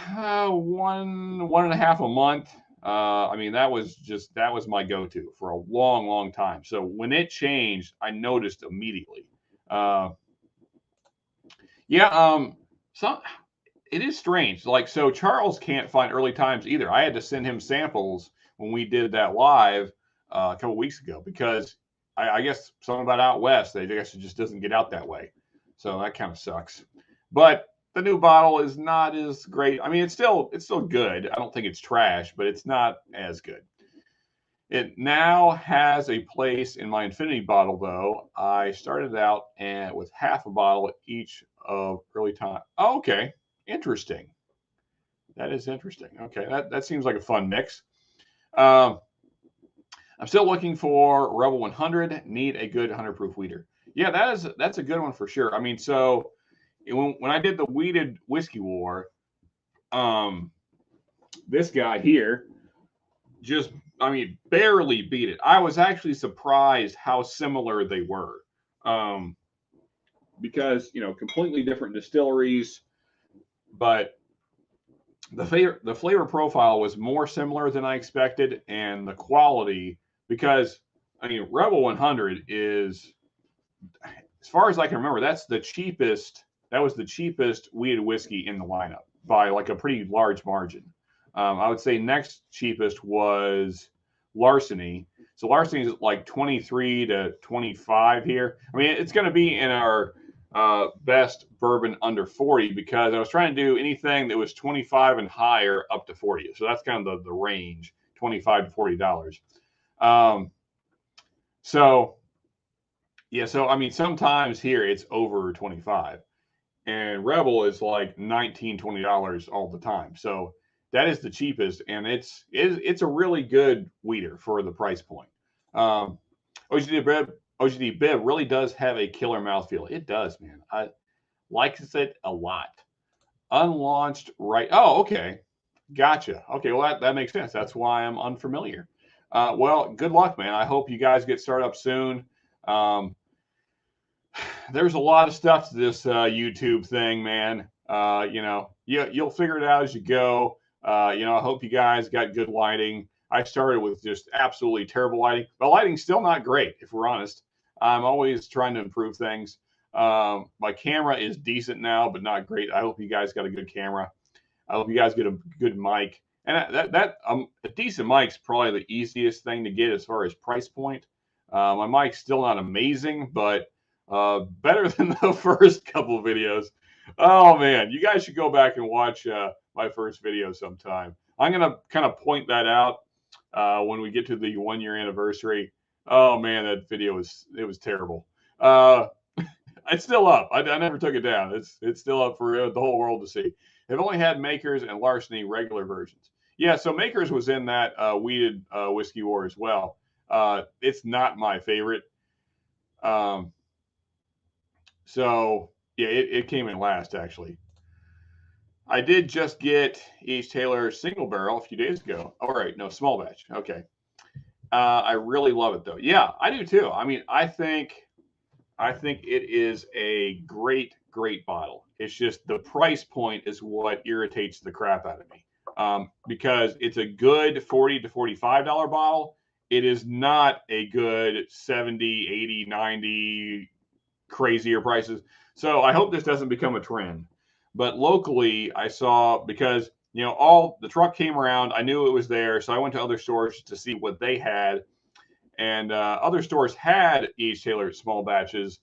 one and a half a month. I mean, that was my go-to for a long, long time. So when it changed, I noticed immediately. So it is strange. Like, so Charles can't find early times either. I had to send him samples when we did that live a couple weeks ago because I guess something about out west, I guess it just doesn't get out that way. So that kind of sucks. But the new bottle is not as great. I mean, it's still good. I don't think it's trash, but it's not as good. It now has a place in my infinity bottle, though. I started out with half a bottle each of early time. Oh, okay, interesting. That is interesting. Okay, that seems like a fun mix. I'm still looking for Rebel 100. Need a good 100 proof weeder. Yeah, that's a good one for sure. I mean, so when I did the weeded whiskey war, this guy here just, I mean, barely beat it. I was actually surprised how similar they were, because completely different distilleries, but the flavor profile was more similar than I expected, and the quality, because I mean, Rebel 100 is, as far as I can remember, that's the cheapest. That was the cheapest weeded whiskey in the lineup by like a pretty large margin. I would say next cheapest was Larceny. So Larceny is like 23 to 25 here. I mean, it's going to be in our best bourbon under 40 because I was trying to do anything that was 25 and higher up to 40. So that's kind of the range, $25 to $40. So yeah, so I mean, sometimes here it's over 25, and Rebel is like $19, $20 all the time. So that is the cheapest, and it's a really good weeder for the price point. OGD Bib really does have a killer mouthfeel. It does, man. I likes it a lot. Unlaunched right. Oh, okay. Gotcha. Okay, well that makes sense. That's why I'm unfamiliar. Well, good luck, man. I hope you guys get started up soon. There's a lot of stuff to this YouTube thing, man. You'll figure it out as you go. I hope you guys got good lighting. I started with just absolutely terrible lighting. The lighting's still not great, if we're honest. I'm always trying to improve things. My camera is decent now, but not great. I hope you guys got a good camera. I hope you guys get a good mic. And a decent mic's probably the easiest thing to get as far as price point. My mic's still not amazing, but better than the first couple of videos. Oh man, you guys should go back and watch my first video sometime. I'm gonna kind of point that out when we get to the 1 year anniversary. Oh man, that video was terrible. It's still up. I never took it down. It's still up for the whole world to see. They've only had Makers and Larceny regular versions. Yeah, so Makers was in that weeded whiskey war as well. It's not my favorite. So Yeah, it came in last, actually. I did just get East Taylor single barrel a few days ago. All right, no, small batch. Okay. I really love it though. Yeah, I do too. I mean, I think it is a great bottle. It's just the price point is what irritates the crap out of me. Because it's a good $40 to $45 bottle. It is not a good 70, 80, 90 crazier prices. So I hope this doesn't become a trend. But locally, I saw, because all the truck came around, I knew it was there, so I went to other stores to see what they had, and other stores had East Taylor small batches,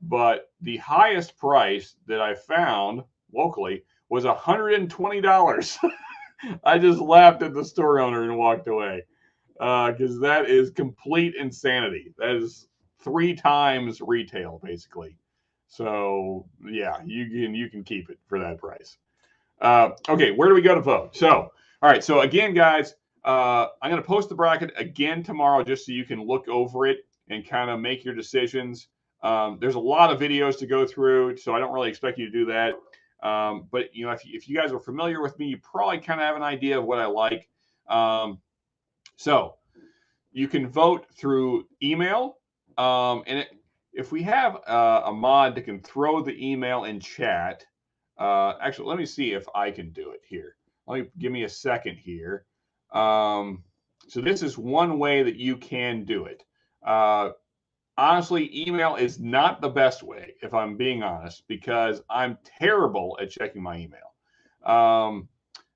but the highest price that I found locally was $120. I just laughed at the store owner and walked away, because that is complete insanity. That is 3 times retail, basically. So yeah, you can keep it for that price. Okay, where do we go to vote? So, all right. So again, guys, I'm going to post the bracket again tomorrow just so you can look over it and kind of make your decisions. There's a lot of videos to go through, so I don't really expect you to do that. But if you guys are familiar with me, you probably kind of have an idea of what I like. So you can vote through email, if we have a mod that can throw the email in chat. Actually, let me see if I can do it here. Give me a second here. So this is one way that you can do it. Honestly, email is not the best way, if I'm being honest, because I'm terrible at checking my email.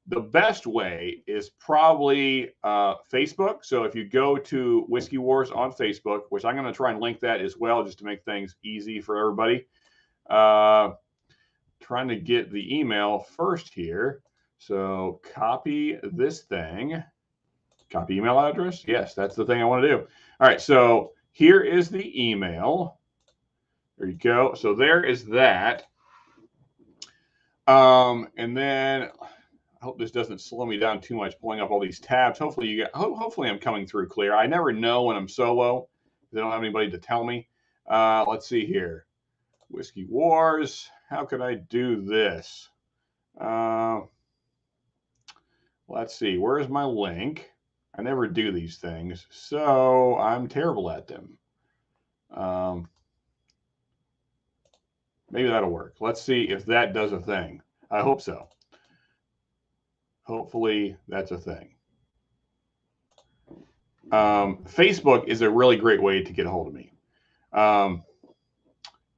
The best way is probably Facebook. So if you go to Whiskey Wars on Facebook, which I'm going to try and link that as well, just to make things easy for everybody. Trying to get the email first here. So copy this thing. Copy email address. Yes, that's the thing I want to do. All right, so here is the email. There you go. So there is that. And then I hope this doesn't slow me down too much pulling up all these tabs. Hopefully hopefully I'm coming through clear. I never know when I'm solo because I don't have anybody to tell me. Let's see here. Whiskey Wars. How could I do this? Let's see. Where's my link? I never do these things, so I'm terrible at them. Maybe that'll work. Let's see if that does a thing. I hope so. Hopefully that's a thing. Facebook is a really great way to get a hold of me.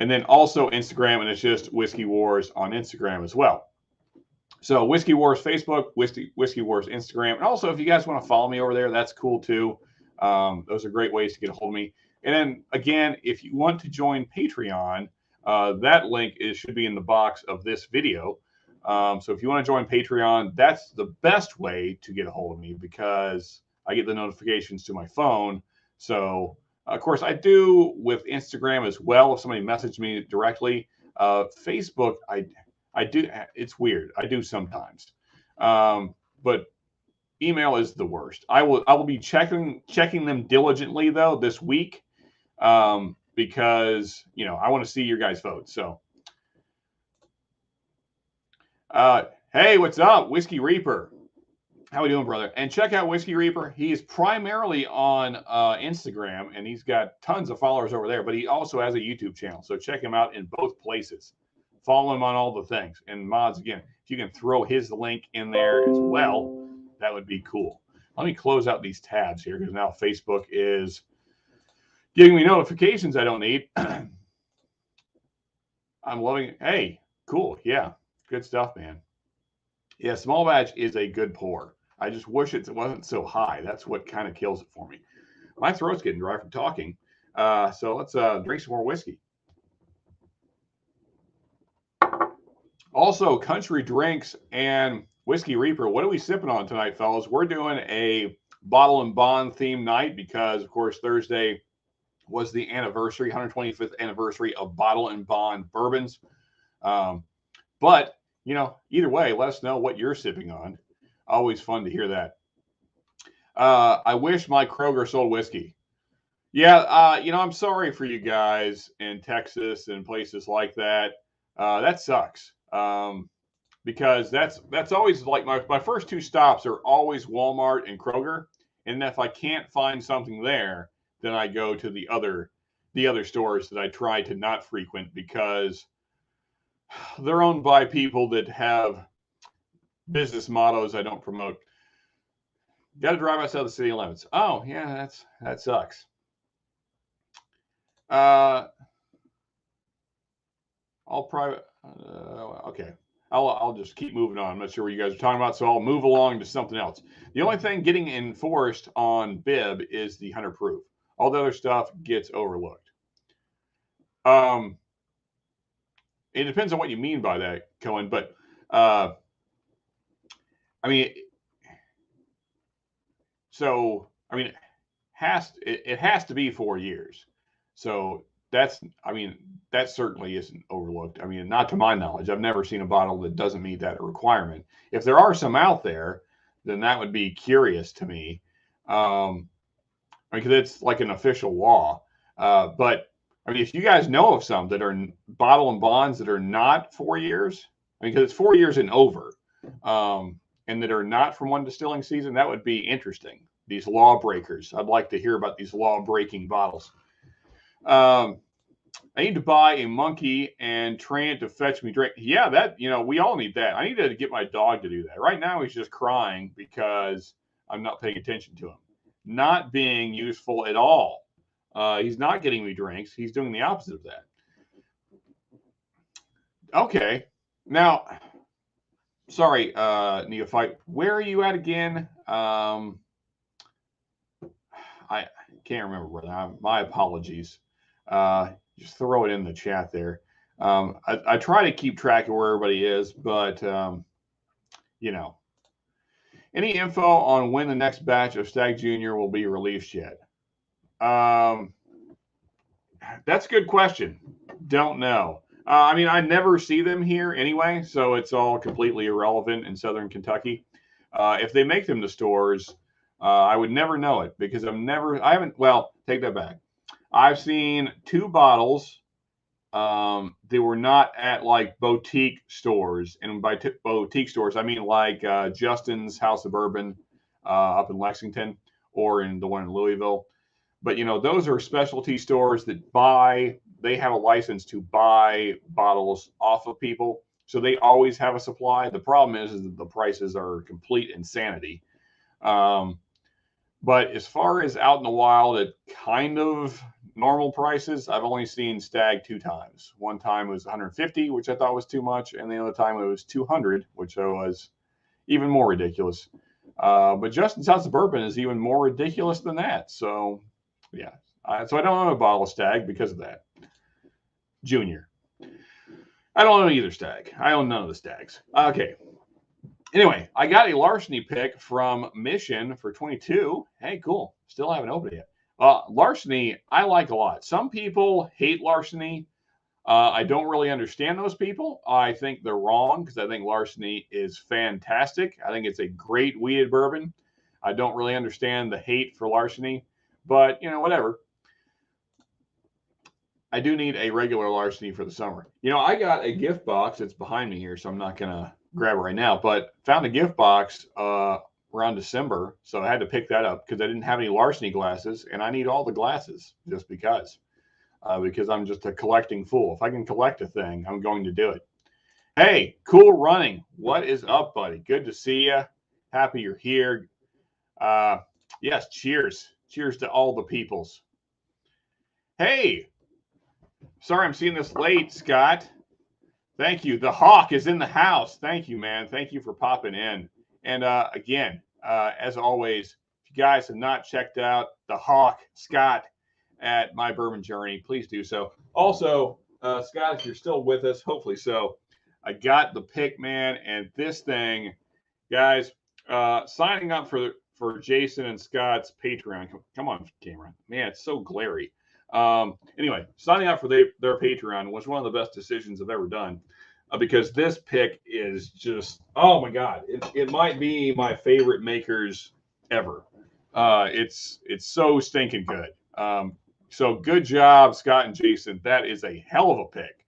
And then also Instagram, and it's just Whiskey Wars on Instagram as well. So Whiskey Wars Facebook, Whiskey Wars Instagram. And also, if you guys want to follow me over there, that's cool too. Those are great ways to get a hold of me. And then again, if you want to join Patreon, that link should be in the box of this video. So if you want to join Patreon, that's the best way to get a hold of me because I get the notifications to my phone. So, of course, I do with Instagram as well if somebody messaged me directly. Facebook, I do. It's weird. I do sometimes. But email is the worst. I will be checking them diligently, though, this week because, I want to see your guys' votes. So, hey, what's up, Whiskey Reaper? How we doing, brother? And check out Whiskey Reaper. He is primarily on Instagram, and he's got tons of followers over there, but he also has a YouTube channel. So check him out in both places. Follow him on all the things. And mods, again, if you can throw his link in there as well, that would be cool. Let me close out these tabs here because now Facebook is giving me notifications I don't need. I'm loving it. Hey, cool. Yeah, good stuff, man. Yeah, small batch is a good pour. I just wish it wasn't so high. That's what kind of kills it for me. My throat's getting dry from talking. So let's drink some more whiskey. Also, Country Drinks and Whiskey Reaper. What are we sipping on tonight, fellas? We're doing a bottle and bond theme night because, of course, Thursday was the anniversary, 125th anniversary of Bottle and Bond bourbons. But, either way, let us know what you're sipping on. Always fun to hear that. I wish my Kroger sold whiskey. Yeah, I'm sorry for you guys in Texas and places like that. That sucks. Because that's always like my first two stops are always Walmart and Kroger. And if I can't find something there, then I go to the other stores that I try to not frequent because they're owned by people that have business mottos I don't promote. Got to drive outside the city limits. Oh yeah, that sucks. All private. Okay. I'll just keep moving on. I'm not sure what you guys are talking about, so I'll move along to something else. The only thing getting enforced on bib is the 100 proof. All the other stuff gets overlooked. It depends on what you mean by that, Cohen, but I mean, so I mean, it has to be 4 years. So that certainly isn't overlooked. I mean, not to my knowledge. I've never seen a bottle that doesn't meet that requirement. If there are some out there, then that would be curious to me, because it's like an official law. But I mean, if you guys know of some that are bottle and bonds that are not 4 years, I mean, because it's 4 years and over, and that are not from one distilling season, that would be interesting. These lawbreakers. I'd like to hear about these law-breaking bottles. I need to buy a monkey and train it to fetch me drink. Yeah, we all need that. I need to get my dog to do that. Right now, he's just crying because I'm not paying attention to him. Not being useful at all. He's not getting me drinks. He's doing the opposite of that. Okay. Now, sorry, Neophyte. Where are you at again? I can't remember, brother. My apologies. Just throw it in the chat there. I try to keep track of where everybody is, but any info on when the next batch of Stag Junior will be released yet? That's a good question. Don't know. I mean, I never see them here anyway, so it's all completely irrelevant in Southern Kentucky. If they make them to stores, I would never know it because take that back. I've seen 2 bottles. They were not at like boutique stores, and by boutique stores, I mean like Justin's House of Bourbon up in Lexington or in the one in Louisville. But those are specialty stores that they have a license to buy bottles off of people, so they always have a supply. The problem is that the prices are complete insanity. But as far as out in the wild at kind of normal prices, I've only seen Stag 2 times. One time it was 150, which I thought was too much, and the other time it was 200, which was even more ridiculous. But Justin's House of Bourbon is even more ridiculous than that. So, yeah. So I don't own a bottle of Stag because of that. Junior. I don't own either Stag. I own none of the Stags. Okay. Anyway, I got a larceny pick from Mission for 22. Hey, cool. Still haven't opened it yet. Larceny, I like a lot. Some people hate larceny. I don't really understand those people. I think they're wrong because I think larceny is fantastic. I think it's a great wheated bourbon. I don't really understand the hate for larceny, but whatever. I do need a regular larceny for the summer. I got a gift box. It's behind me here, so I'm not going to grab it right now, but found a gift box around December, so I had to pick that up because I didn't have any larceny glasses, and I need all the glasses just because I'm just a collecting fool. If I can collect a thing, I'm going to do it. Hey, Cool Running. What is up, buddy? Good to see you. Happy you're here. Yes, cheers. Cheers to all the peoples. Hey, sorry I'm seeing this late, Scott. Thank you. The Hawk is in the house. Thank you, man. Thank you for popping in. And again, as always, if you guys have not checked out the Hawk, Scott, at My Bourbon Journey, please do so. Also, Scott, if you're still with us, hopefully so, I got the pick, man, and this thing, guys, signing up for Jason and Scott's Patreon. Come on, camera. Man, it's so glary. Anyway, signing up for their Patreon was one of the best decisions I've ever done because this pick is just, oh my God, it might be my favorite makers ever. It's so stinking good. So good job, Scott and Jason. That is a hell of a pick.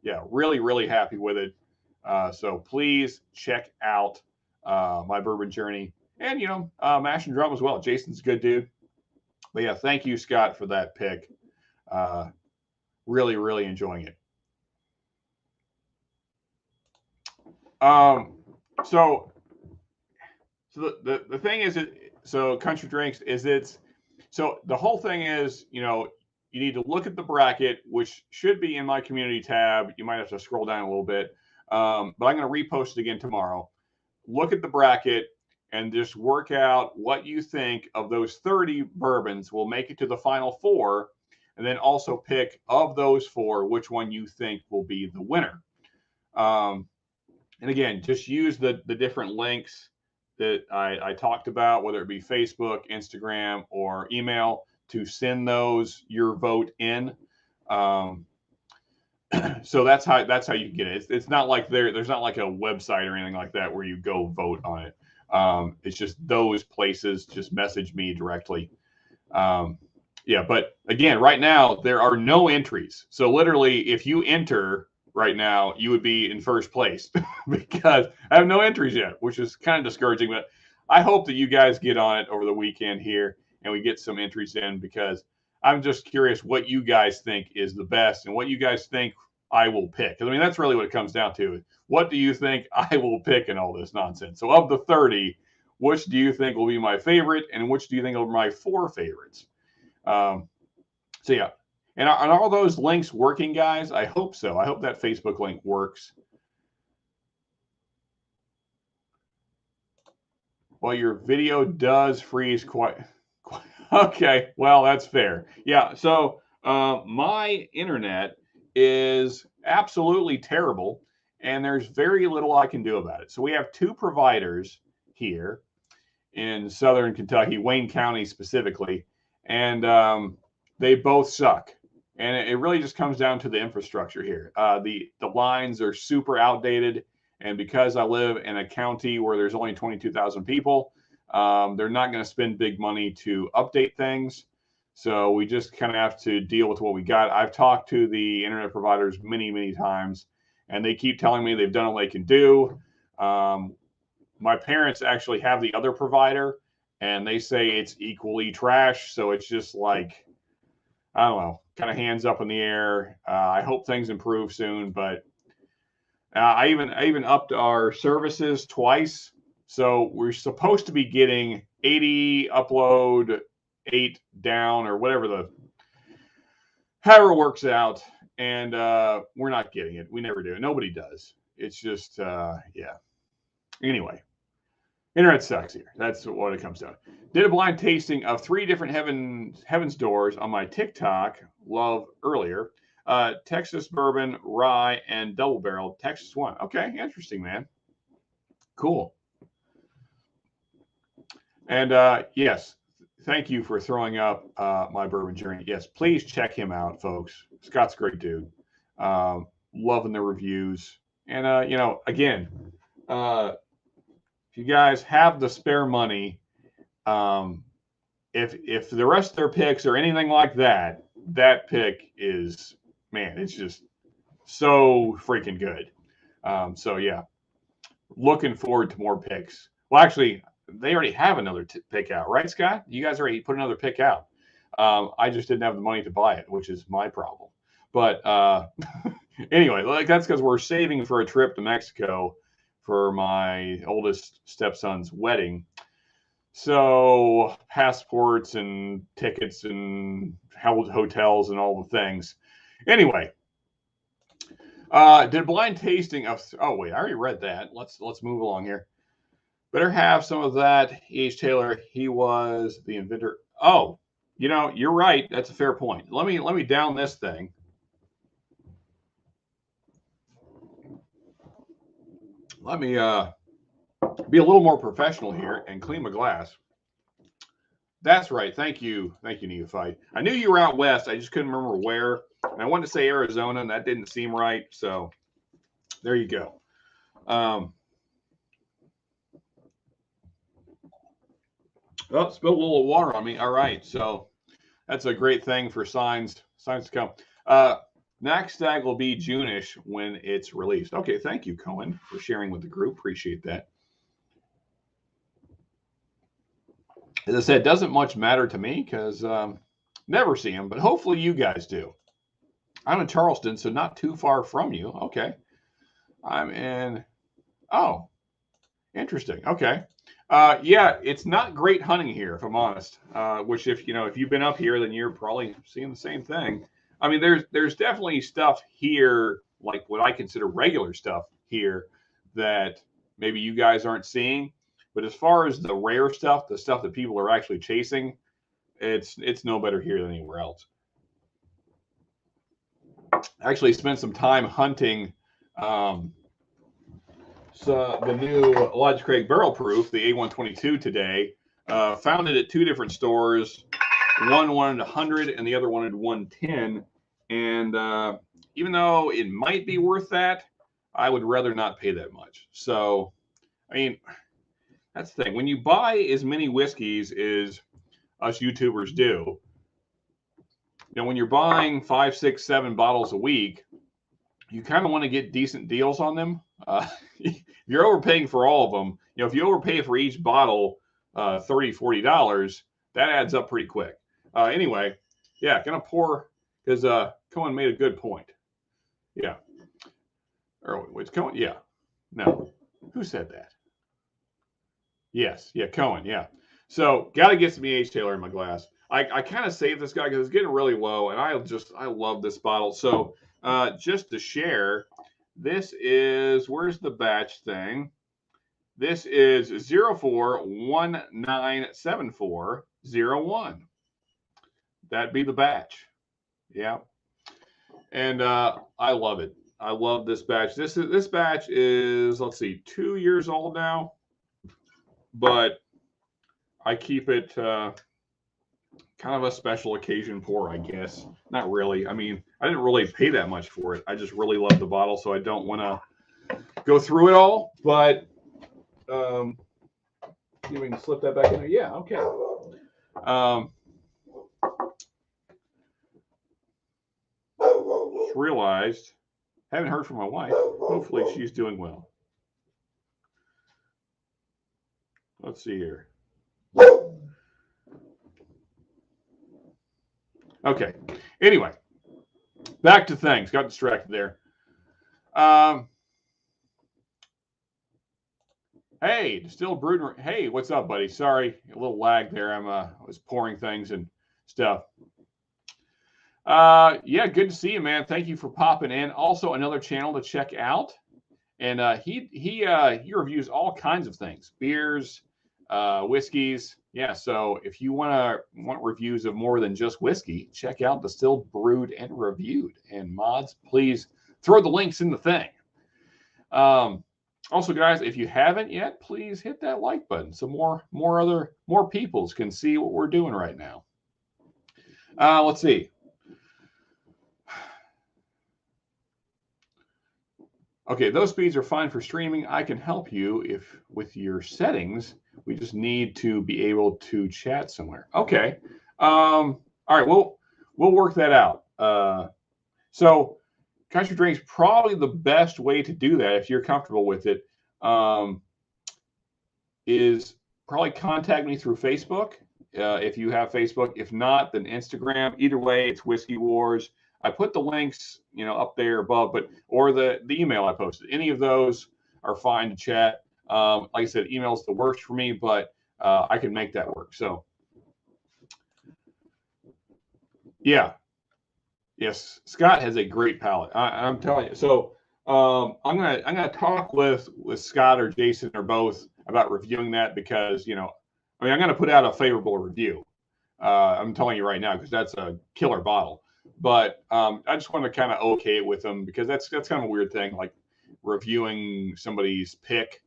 yeah, really, really happy with it. So please check out my bourbon journey, and Mash and Drum as well. Jason's a good dude. But yeah, thank you, Scott, for that pick. Really, really enjoying it. So the thing is, so Country Drinks is so the whole thing is, you need to look at the bracket, which should be in my community tab. You might have to scroll down a little bit, but I'm going to repost it again tomorrow. Look at the bracket and just work out what you think of those 30 bourbons will make it to the final four, and then also pick of those four which one you think will be the winner. And again, just use the different links that I talked about, whether it be Facebook, Instagram, or email, to send those your vote in. So that's how you get it. It's not like there's not like a website or anything like that where you go vote on it. It's just those places. Just message me directly. Yeah, but again, right now there are no entries. So literally, if you enter right now, you would be in first place because I have no entries yet, which is kind of discouraging. But I hope that you guys get on it over the weekend here and we get some entries in, because I'm just curious what you guys think is the best and what you guys think I will pick. I mean, that's really what it comes down to. What do you think I will pick in all this nonsense? So of the 30, which do you think will be my favorite, and which do you think are my 4 favorites? So yeah. And are all those links working, guys? I hope so. I hope that Facebook link works. Well, your video does freeze quite. Okay, well, that's fair. Yeah, so my internet is absolutely terrible, and there's very little I can do about it. So we have 2 providers here in Southern Kentucky, Wayne County specifically, and they both suck. And it really just comes down to the infrastructure here. The lines are super outdated, and because I live in a county where there's only 22,000 people, they're not going to spend big money to update things. So we just kind of have to deal with what we got. I've talked to the internet providers many, many times, and they keep telling me they've done all they can do. My parents actually have the other provider, and they say it's equally trash. So it's just like, I don't know, kind of hands up in the air. I hope things improve soon, but I even upped our services twice. So we're supposed to be getting 80 upload, 8 down, or however it works out. And we're not getting it. We never do. Nobody does. It's just, yeah. Anyway. Internet sucks here. That's what it comes down. Did a blind tasting of 3 different Heaven's Doors on my TikTok, love earlier. Texas bourbon, rye, and double barrel Texas one. Okay, interesting, man. Cool. And yes, thank you for throwing up my bourbon journey. Yes, please check him out, folks. Scott's a great dude. Loving the reviews. And again, if you guys have the spare money, if the rest of their picks are anything like that, that pick is, man, it's just so freaking good. So yeah, looking forward to more picks. Well, actually, they already have another pick out, right, Scott? You guys already put another pick out. I just didn't have the money to buy it, which is my problem. But anyway, like, that's because we're saving for a trip to Mexico for my oldest stepson's wedding. So passports and tickets and hotels and all the things. Anyway, did blind tasting of, oh wait, I already read that. Let's move along here. Better have some of that. E.H. Taylor, he was the inventor. Oh, you're right. That's a fair point. Let me down this thing. Let me be a little more professional here and clean my glass. That's right. Thank you, Neophyte. I knew you were out west. I just couldn't remember where. And I wanted to say Arizona, and that didn't seem right. So there you go. Oh, spilled a little water on me. All right. So that's a great thing for signs to come. Next stag will be June-ish when it's released. Okay, thank you, Cohen, for sharing with the group. Appreciate that. As I said, it doesn't much matter to me because never see them, but hopefully you guys do. I'm in Charleston, so not too far from you. Okay. I'm in, oh, interesting. Okay. Yeah, it's not great hunting here, if I'm honest. Which, if you've been up here, then you're probably seeing the same thing. I mean, there's definitely stuff here, like what I consider regular stuff here, that maybe you guys aren't seeing. But as far as the rare stuff, the stuff that people are actually chasing, it's no better here than anywhere else. I actually spent some time hunting so the new Lodge Craig Barrel Proof, the A122 today. Found it at two different stores. One wanted 100 and the other wanted 110. And even though it might be worth that, I would rather not pay that much. So, I mean, that's the thing. When you buy as many whiskeys as us YouTubers do, when you're buying 5, 6, 7 bottles a week, you kind of want to get decent deals on them. If you're overpaying for all of them, if you overpay for each bottle $30, $40, that adds up pretty quick. Anyway, yeah, gonna pour, because Cohen made a good point. Yeah. Or wait, Cohen? Yeah. No. Who said that? Yes. Yeah, Cohen. Yeah. So got to get some E.H. Taylor in my glass. I kind of saved this guy because it's getting really low, and I love this bottle. So just to share, this is, where's the batch thing? This is 04197401. That'd be the batch. Yeah. And I love it. I love this batch. This batch is, let's see, 2 years old now, but I keep it kind of a special occasion pour, I guess. Not really. I mean, I didn't really pay that much for it. I just really love the bottle, so I don't want to go through it all. But see if we can slip that back in there. Yeah, okay. Just realized, haven't heard from my wife. Hopefully she's doing well. Let's see here. Okay. Anyway, back to things. Got distracted there. Hey, Distilled Brewed. Hey, what's up, buddy? Sorry, a little lag there. I was pouring things and stuff. Yeah, good to see you, man. Thank you for popping in. Also, another channel to check out. And he reviews all kinds of things, beers, whiskeys. Yeah, so if you want reviews of more than just whiskey, check out Distilled, Brewed, and Reviewed. And mods, please throw the links in the thing. Also, guys, if you haven't yet, please hit that like button so more peoples can see what we're doing right now. Let's see. Okay, those speeds are fine for streaming. I can help you with your settings. We just need to be able to chat somewhere. Okay. All right. We'll work that out. So Country Drink's probably the best way to do that if you're comfortable with it. Is probably contact me through Facebook if you have Facebook. If not, then Instagram. Either way, it's Whiskey Wars. I put the links, up there above, or the email I posted. Any of those are fine to chat. Like I said, email's the worst for me, but I can make that work. So, yeah, yes, Scott has a great palate. I'm telling you. So, I'm gonna talk with Scott or Jason or both about reviewing that because I'm gonna put out a favorable review. I'm telling you right now because that's a killer bottle. But I just want to kind of okay it with them because that's kind of a weird thing, like reviewing somebody's pick.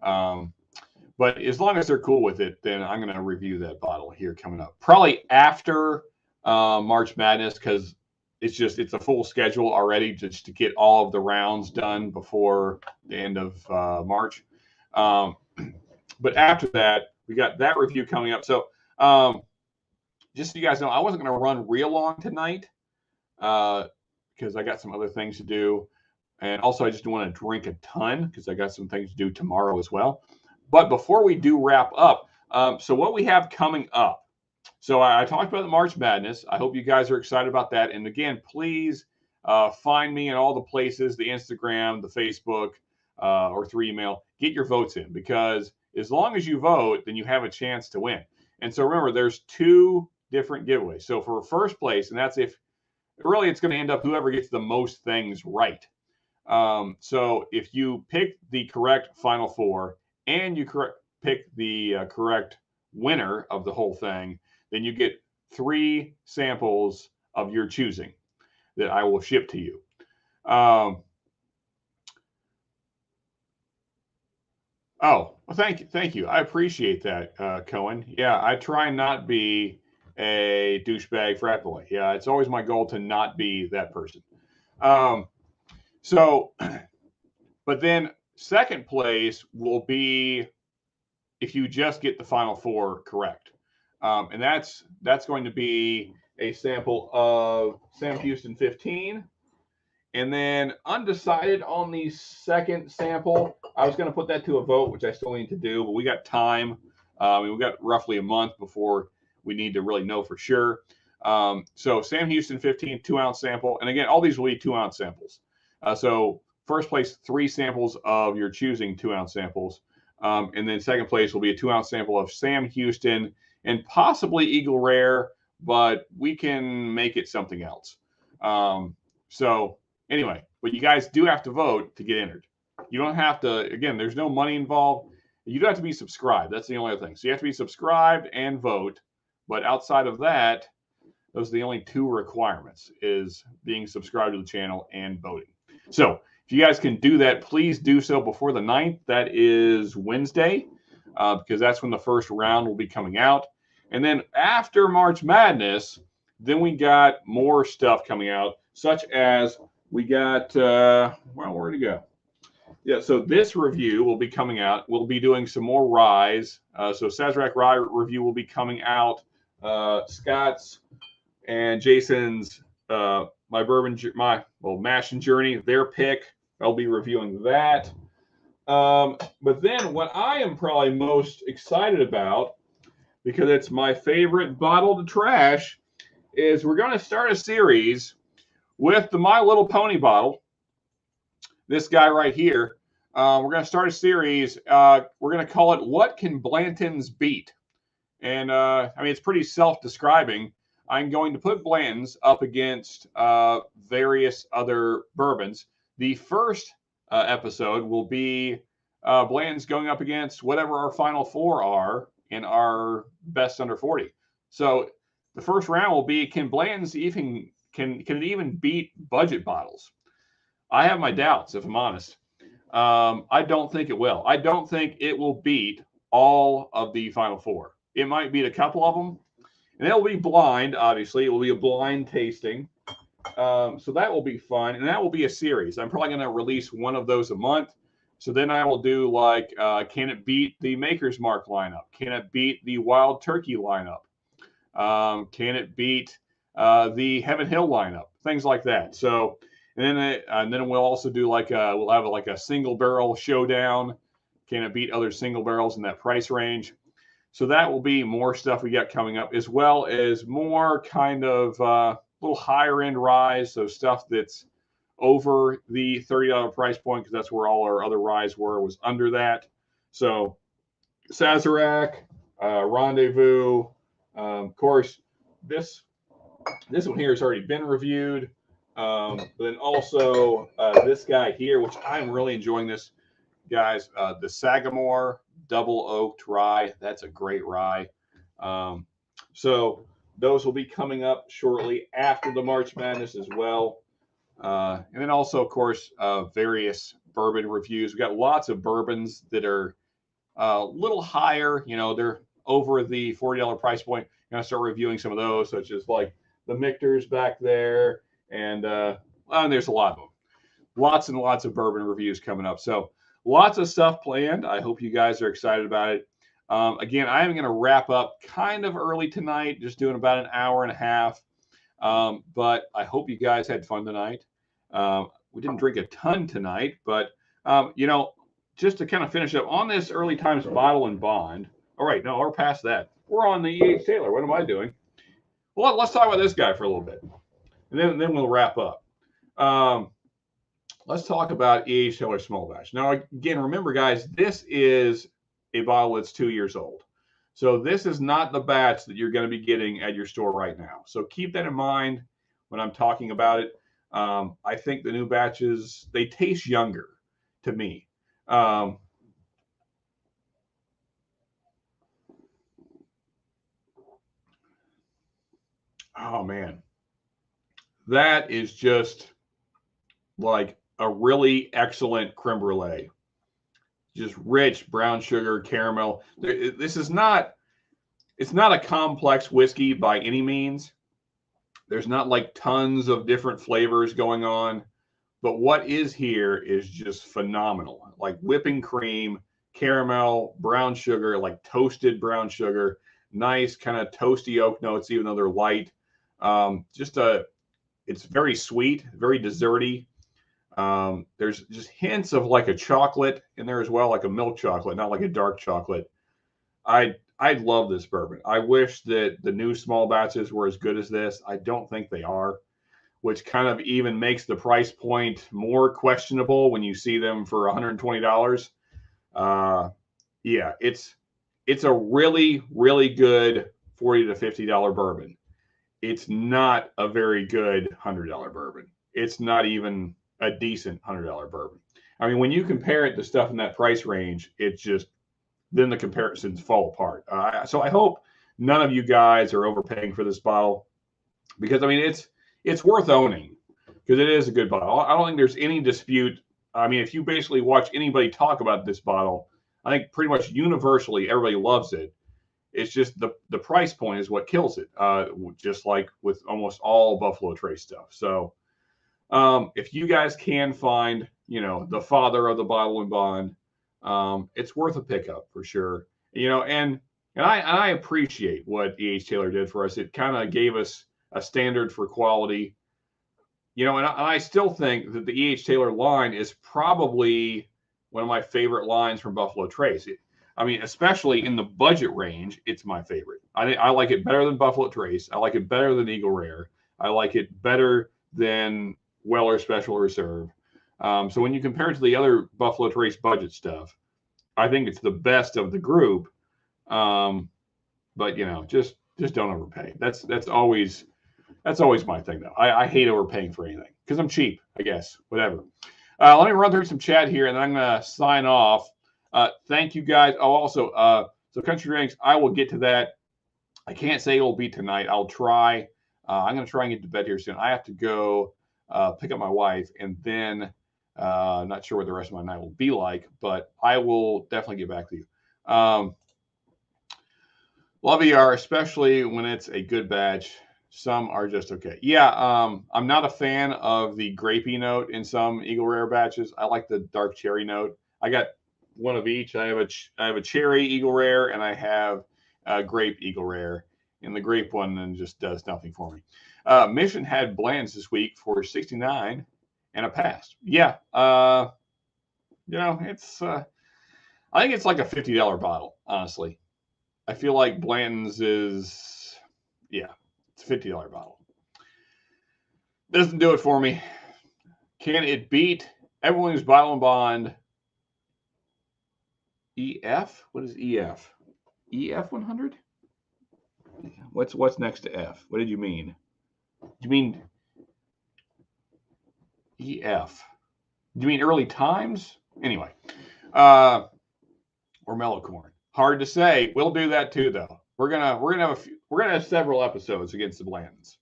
But as long as they're cool with it, then I'm going to review that bottle here coming up. Probably after March Madness because it's a full schedule already just to get all of the rounds done before the end of March. But after that, we got that review coming up. So just so you guys know, I wasn't going to run real long tonight. because I got some other things to do. And also, I just don't want to drink a ton because I got some things to do tomorrow as well. But before we do wrap up, so what we have coming up. So I talked about the March Madness. I hope you guys are excited about that. And again, please find me in all the places, the Instagram, the Facebook, or through email. Get your votes in, because as long as you vote, then you have a chance to win. And so remember, there's 2 different giveaways. So for first place, and that's if really it's going to end up whoever gets the most things right. So if you pick the correct Final Four and you pick the correct winner of the whole thing, then you get 3 samples of your choosing that I will ship to you. Oh, well, thank you. I appreciate that, Cohen. Yeah, I try not be a douchebag frat boy. Yeah, it's always my goal to not be that person. So, but then second place will be if you just get the Final Four correct. And that's going to be a sample of Sam Houston 15. And then undecided on the second sample. I was going to put that to a vote, which I still need to do, but we got time. We've got roughly a month before we need to really know for sure. So Sam Houston 15, 2-ounce sample. And again, all these will be 2-ounce samples. So first place, 3 samples of your choosing 2-ounce samples. And then second place will be a 2-ounce sample of Sam Houston and possibly Eagle Rare, but we can make it something else. So anyway, but you guys do have to vote to get entered. You don't have to, again, there's no money involved. You do have to be subscribed. That's the only other thing. So you have to be subscribed and vote. But outside of that, those are the only 2 requirements, is being subscribed to the channel and voting. So if you guys can do that, please do so before the 9th. That is Wednesday, because that's when the first round will be coming out. And then after March Madness, then we got more stuff coming out, such as we got, well, where'd it go? Yeah, so this review will be coming out. We'll be doing some more ryes. So Sazerac rye review will be coming out. Scott's and Jason's Mash and Journey, their pick. I'll be reviewing that. But then what I am probably most excited about, because it's my favorite bottle to trash, is we're going to start a series with the My Little Pony bottle. This guy right here. We're going to start a series. We're going to call it What Can Blanton's Beat? And I mean, it's pretty self-describing. I'm going to put Blanton's up against various other bourbons. The first episode will be Blanton's going up against whatever our Final Four are in our best under 40. So the first round will be, can Blanton's even can it even beat budget bottles? I have my doubts, if I'm honest. I don't think it will. I don't think it will beat all of the Final Four. It might beat a couple of them. And it'll be blind, obviously. It will be a blind tasting. So that will be fun. And that will be a series. I'm probably going to release one of those a month. So then I will do like, can it beat the Maker's Mark lineup? Can it beat the Wild Turkey lineup? Can it beat the Heaven Hill lineup? Things like that. So, and then we'll also do like we'll have like a single barrel showdown. Can it beat other single barrels in that price range? So that will be more stuff we got coming up, as well as more kind of little higher end ryes. So stuff that's over the $30 price point, because that's where all our other ryes was under that. So Sazerac, Rendezvous, of course, this one here has already been reviewed. But then also this guy here, which I'm really enjoying this, guys, the Sagamore Double Oaked Rye. That's a great rye. So those will be coming up shortly after the March Madness as well. And then also, of course, various bourbon reviews. We've got lots of bourbons that are a little higher. You know, they're over the $40 price point. I'm going to start reviewing some of those, such as like the Michter's back there. And there's a lot of them. Lots and lots of bourbon reviews coming up. So lots of stuff planned. I hope you guys are excited about it. Again, I am going to wrap up kind of early tonight, just doing about an hour and a half. But I hope you guys had fun tonight. We didn't drink a ton tonight, but you know, just to kind of finish up on this early times bottle and bond. All right, no, we're past that. We're on the E.H. Taylor. What am I doing? Well, let's talk about this guy for a little bit, and then we'll wrap up. Let's talk about E.H. Taylor Small Batch. Now, again, remember, guys, this is a bottle that's 2 years old. So this is not the batch that you're going to be getting at your store right now. So keep that in mind when I'm talking about it. I think the new batches, they taste younger to me. Oh, man. That is just like a really excellent creme brulee. Just rich brown sugar, caramel. This is not, it's not a complex whiskey by any means. There's not like tons of different flavors going on, but what is here is just phenomenal. Like whipping cream, caramel, brown sugar, like toasted brown sugar, nice kind of toasty oak notes, even though they're light. It's very sweet, very desserty. There's just hints of like a chocolate in there as well, like a milk chocolate, not like a dark chocolate. I love this bourbon. I wish that the new small batches were as good as this. I don't think they are, which kind of even makes the price point more questionable when you see them for $120. Yeah, it's a really, really good $40 to $50 bourbon. It's not a very good $100 bourbon. It's not even a decent $100 bourbon. I mean, when you compare it to stuff in that price range, it's just, then the comparisons fall apart. So I hope none of you guys are overpaying for this bottle, because I mean it's worth owning because it is a good bottle. I don't think there's any dispute. I mean, if you basically watch anybody talk about this bottle, I think pretty much universally everybody loves it. It's just the price point is what kills it, just like with almost all Buffalo Trace stuff. So if you guys can find, you know, the father of the bottle and bond, it's worth a pickup for sure. You know, and I appreciate what E.H. Taylor did for us. It kind of gave us a standard for quality. You know, and I still think that the E.H. Taylor line is probably one of my favorite lines from Buffalo Trace. I mean, especially in the budget range, it's my favorite. I like it better than Buffalo Trace. I like it better than Eagle Rare. I like it better than Weller Special Reserve. So when you compare it to the other Buffalo Trace budget stuff, I think it's the best of the group. But you know, just don't overpay. That's always my thing though. I hate overpaying for anything because I'm cheap, I guess. Whatever. Let me run through some chat here, and then I'm gonna sign off. Thank you guys. Oh, also, so Country Drinks, I will get to that. I can't say it'll be tonight. I'll try. I'm gonna try and get to bed here soon. I have to go pick up my wife, and then not sure what the rest of my night will be like, but I will definitely get back to you. Love ER, especially when it's a good batch. Some are just okay. Yeah, I'm not a fan of the grapey note in some Eagle Rare batches. I like the dark cherry note. I got one of each. I have a cherry Eagle Rare, and I have a grape Eagle Rare. And the grape one then just does nothing for me. Mission had Blands this week for 69 and a pass. Yeah, you know, it's I think it's like a $50 bottle, honestly. I feel like Blanton's is, yeah, it's a $50 bottle. Doesn't do it for me. Can it beat Everyone's Bottle and Bond EF? What is EF? EF 100? What's next to F? What did you mean? Do you mean EF? Do you mean early times? Anyway, or mellow corn. Hard to say. We'll do that too, though. We're gonna have several episodes against the Blandons,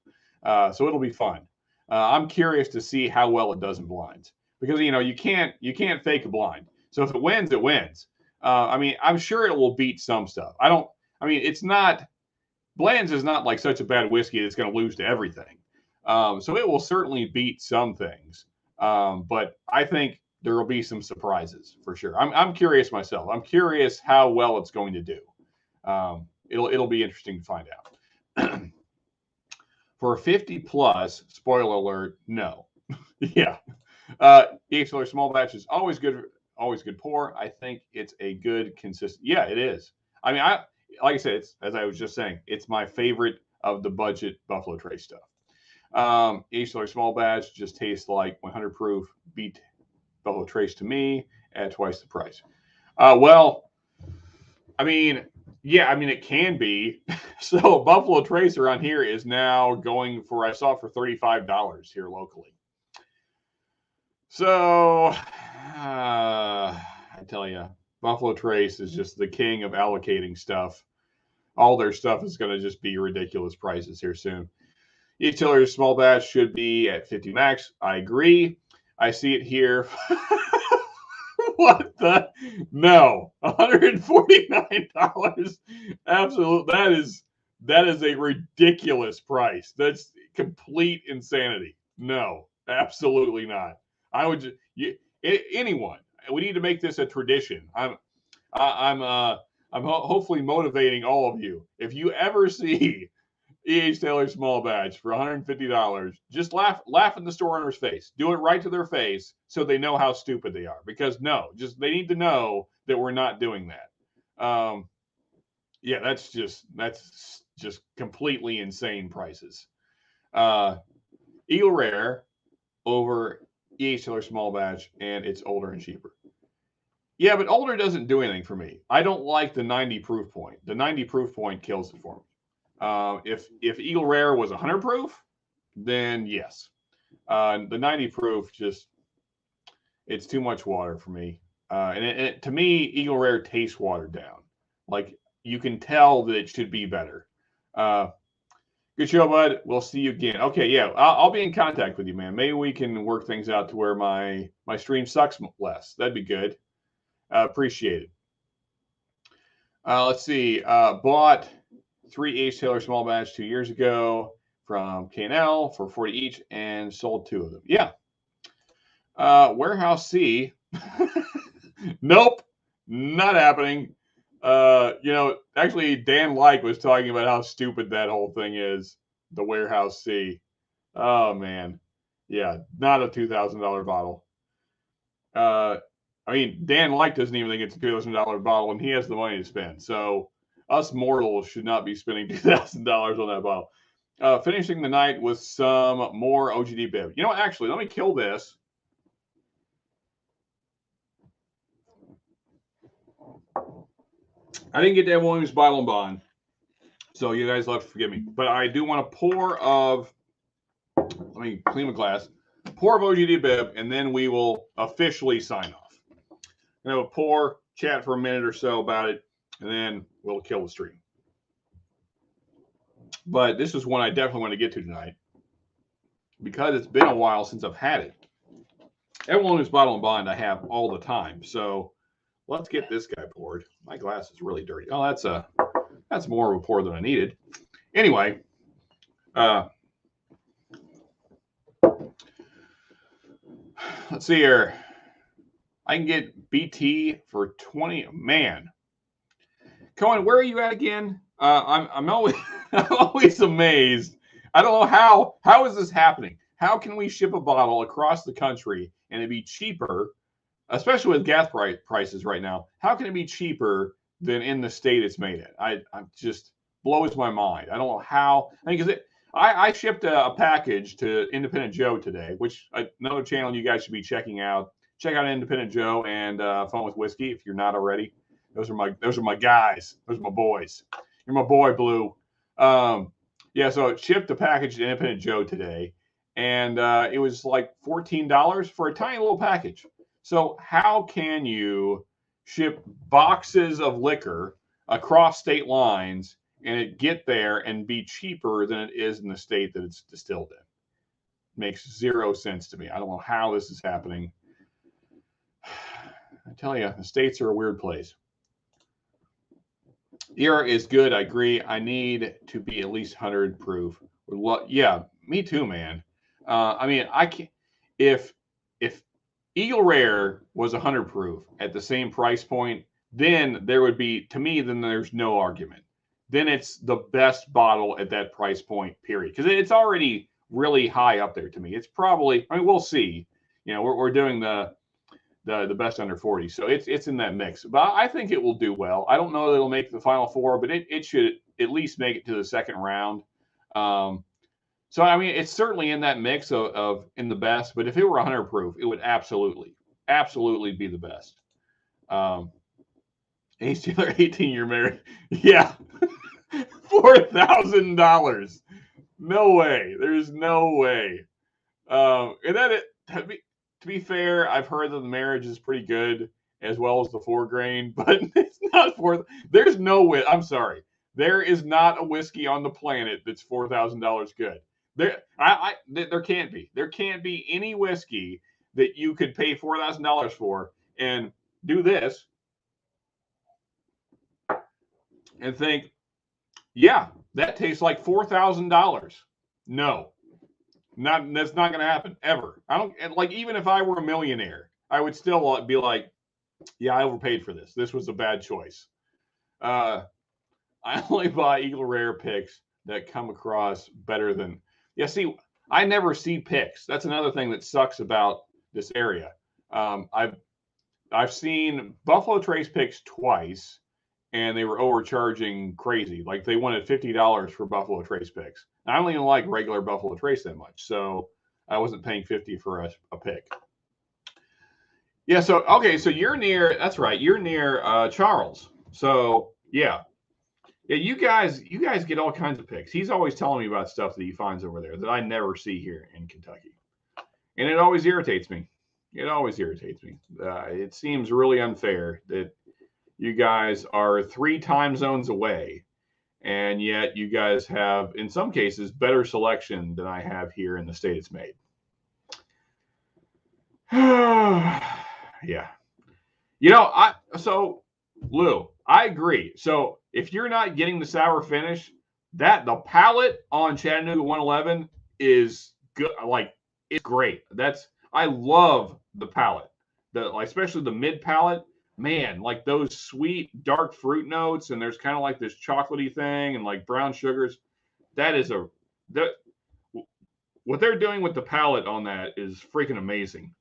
so it'll be fun. I'm curious to see how well it does in blinds, because you know you can't fake a blind. So if it wins, it wins. I mean, I'm sure it will beat some stuff. I mean, it's not, Bland's is not like such a bad whiskey that's going to lose to everything. So it will certainly beat some things. But I think there will be some surprises for sure. I'm curious myself. I'm curious how well it's going to do. It'll be interesting to find out. For 50 plus, spoiler alert, no. Yeah. Each small batch is always good pour. I think it's a good consistent. Yeah, it is. I mean, like I said, it's, as I was just saying, it's my favorite of the budget Buffalo Trace stuff. Each small batch just tastes like 100 proof beat Buffalo Trace to me at twice the price. Well, I mean, yeah, I mean, it can be. So Buffalo Trace around here is now going for, I saw for $35 here locally. So I tell you, Buffalo Trace is just the king of allocating stuff. All their stuff is going to just be ridiculous prices here soon. Each Tiller's small batch should be at 50 max. I agree. I see it here. What the? No, $149. Absolutely, that is a ridiculous price. That's complete insanity. No, absolutely not. I would just, anyone. We need to make this a tradition. I'm hopefully motivating all of you. If you ever see E.H. Taylor small batch for $150, just laugh in the store owner's face. Do it right to their face so they know how stupid they are. Because no, just they need to know that we're not doing that. Yeah, that's just completely insane prices. Eagle Rare over E.H. Taylor small batch, and it's older and cheaper. Yeah, but older doesn't do anything for me. I don't like the 90 proof point. The 90 proof point kills it for me. If Eagle Rare was 100 proof, then yes. The 90 proof it's too much water for me. And to me, Eagle Rare tastes watered down. Like you can tell that it should be better. Good show, bud. We'll see you again. Okay, yeah, I'll be in contact with you, man. Maybe we can work things out to where my stream sucks less. That'd be good. Appreciate it. Let's see. Bought 3 H. Taylor small batch 2 years ago from K&L for 40 each and sold 2 of them. Yeah. Warehouse C. Nope. Not happening. Actually, Dan Like was talking about how stupid that whole thing is. The Warehouse C. Oh, man. Yeah. Not a $2,000 bottle. I mean, Dan Like doesn't even think it's a $2,000 bottle, and he has the money to spend. So us mortals should not be spending $2,000 on that bottle. Finishing the night with some more OGD bib. You know what? Actually, let me kill this. I didn't get to have Williams Bottle and Bond, so you guys will have to forgive me. But I do want a pour of, let me clean my glass, pour of OGD bib, and then we will officially sign off. I'm going to pour, chat for a minute or so about it, and then we'll kill the stream. But this is one I definitely want to get to tonight because it's been a while since I've had it. Everyone who's Bottle and Bond I have all the time. So let's get this guy poured. My glass is really dirty. Oh, that's more of a pour than I needed. Anyway, let's see here. I can get BT for 20. Man, Cohen, where are you at again? I'm always I'm always amazed. I don't know how is this happening? How can we ship a bottle across the country and it be cheaper, especially with gas prices right now? How can it be cheaper than in the state it's made in? I just blows my mind. I don't know how. I mean, because I shipped a package to Independent Joe today, which another channel you guys should be checking out. Check out Independent Joe and Fun with Whiskey if you're not already. Those are my guys. Those are my boys. You're my boy, Blue. Yeah, so it shipped a package to Independent Joe today, and it was like $14 for a tiny little package. So how can you ship boxes of liquor across state lines and it get there and be cheaper than it is in the state that it's distilled in? Makes zero sense to me. I don't know how this is happening. I tell you, the states are a weird place. ERA is good. I agree. I need to be at least 100 proof. Yeah, me too, man. I mean, I can't. If Eagle Rare was 100 proof at the same price point, then there would be, to me, then there's no argument. then it's the best bottle at that price point, period. Because it's already really high up there to me. It's probably, I mean, we'll see. You know, we're doing the best under 40, so it's in that mix. But I think it will do well. I don't know that it'll make the final four, but it should at least make it to the second round. So I mean, it's certainly in that mix of in the best. But if it were 100 proof, it would absolutely be the best. He's still 18-year marriage. Yeah. $4,000. No way. There's no way. And then to be fair, I've heard that the marriage is pretty good as well as the 4 grain, but it's not there's no way. I'm sorry. There is not a whiskey on the planet that's $4,000 good. There can't be. There can't be any whiskey that you could pay $4,000 for and do this and think, yeah, that tastes like $4,000. No, that's not going to happen ever. I don't like, even if I were a millionaire, I would still be like, yeah, I overpaid for this. This was a bad choice. I only buy Eagle Rare picks that come across better than, yeah. See, I never see picks. That's another thing that sucks about this area. I've seen Buffalo Trace picks twice, and they were overcharging crazy. Like they wanted $50 for Buffalo Trace picks. I don't even like regular Buffalo Trace that much, so I wasn't paying $50 for a pick. Yeah. So okay. So you're near. That's right. You're near Charles. So yeah. Yeah, you guys get all kinds of picks. He's always telling me about stuff that he finds over there that I never see here in Kentucky. And it always irritates me. It always irritates me. It seems really unfair that you guys are 3 time zones away, and yet you guys have, in some cases, better selection than I have here in the state it's made. Yeah. You know, so Lou, I agree. So if you're not getting the sour finish, the palate on Chattanooga 111 is good. Like, it's great. I love the palate. Especially the mid palate. Man, like those sweet dark fruit notes, and there's kind of like this chocolatey thing and like brown sugars. What they're doing with the palate on that is freaking amazing.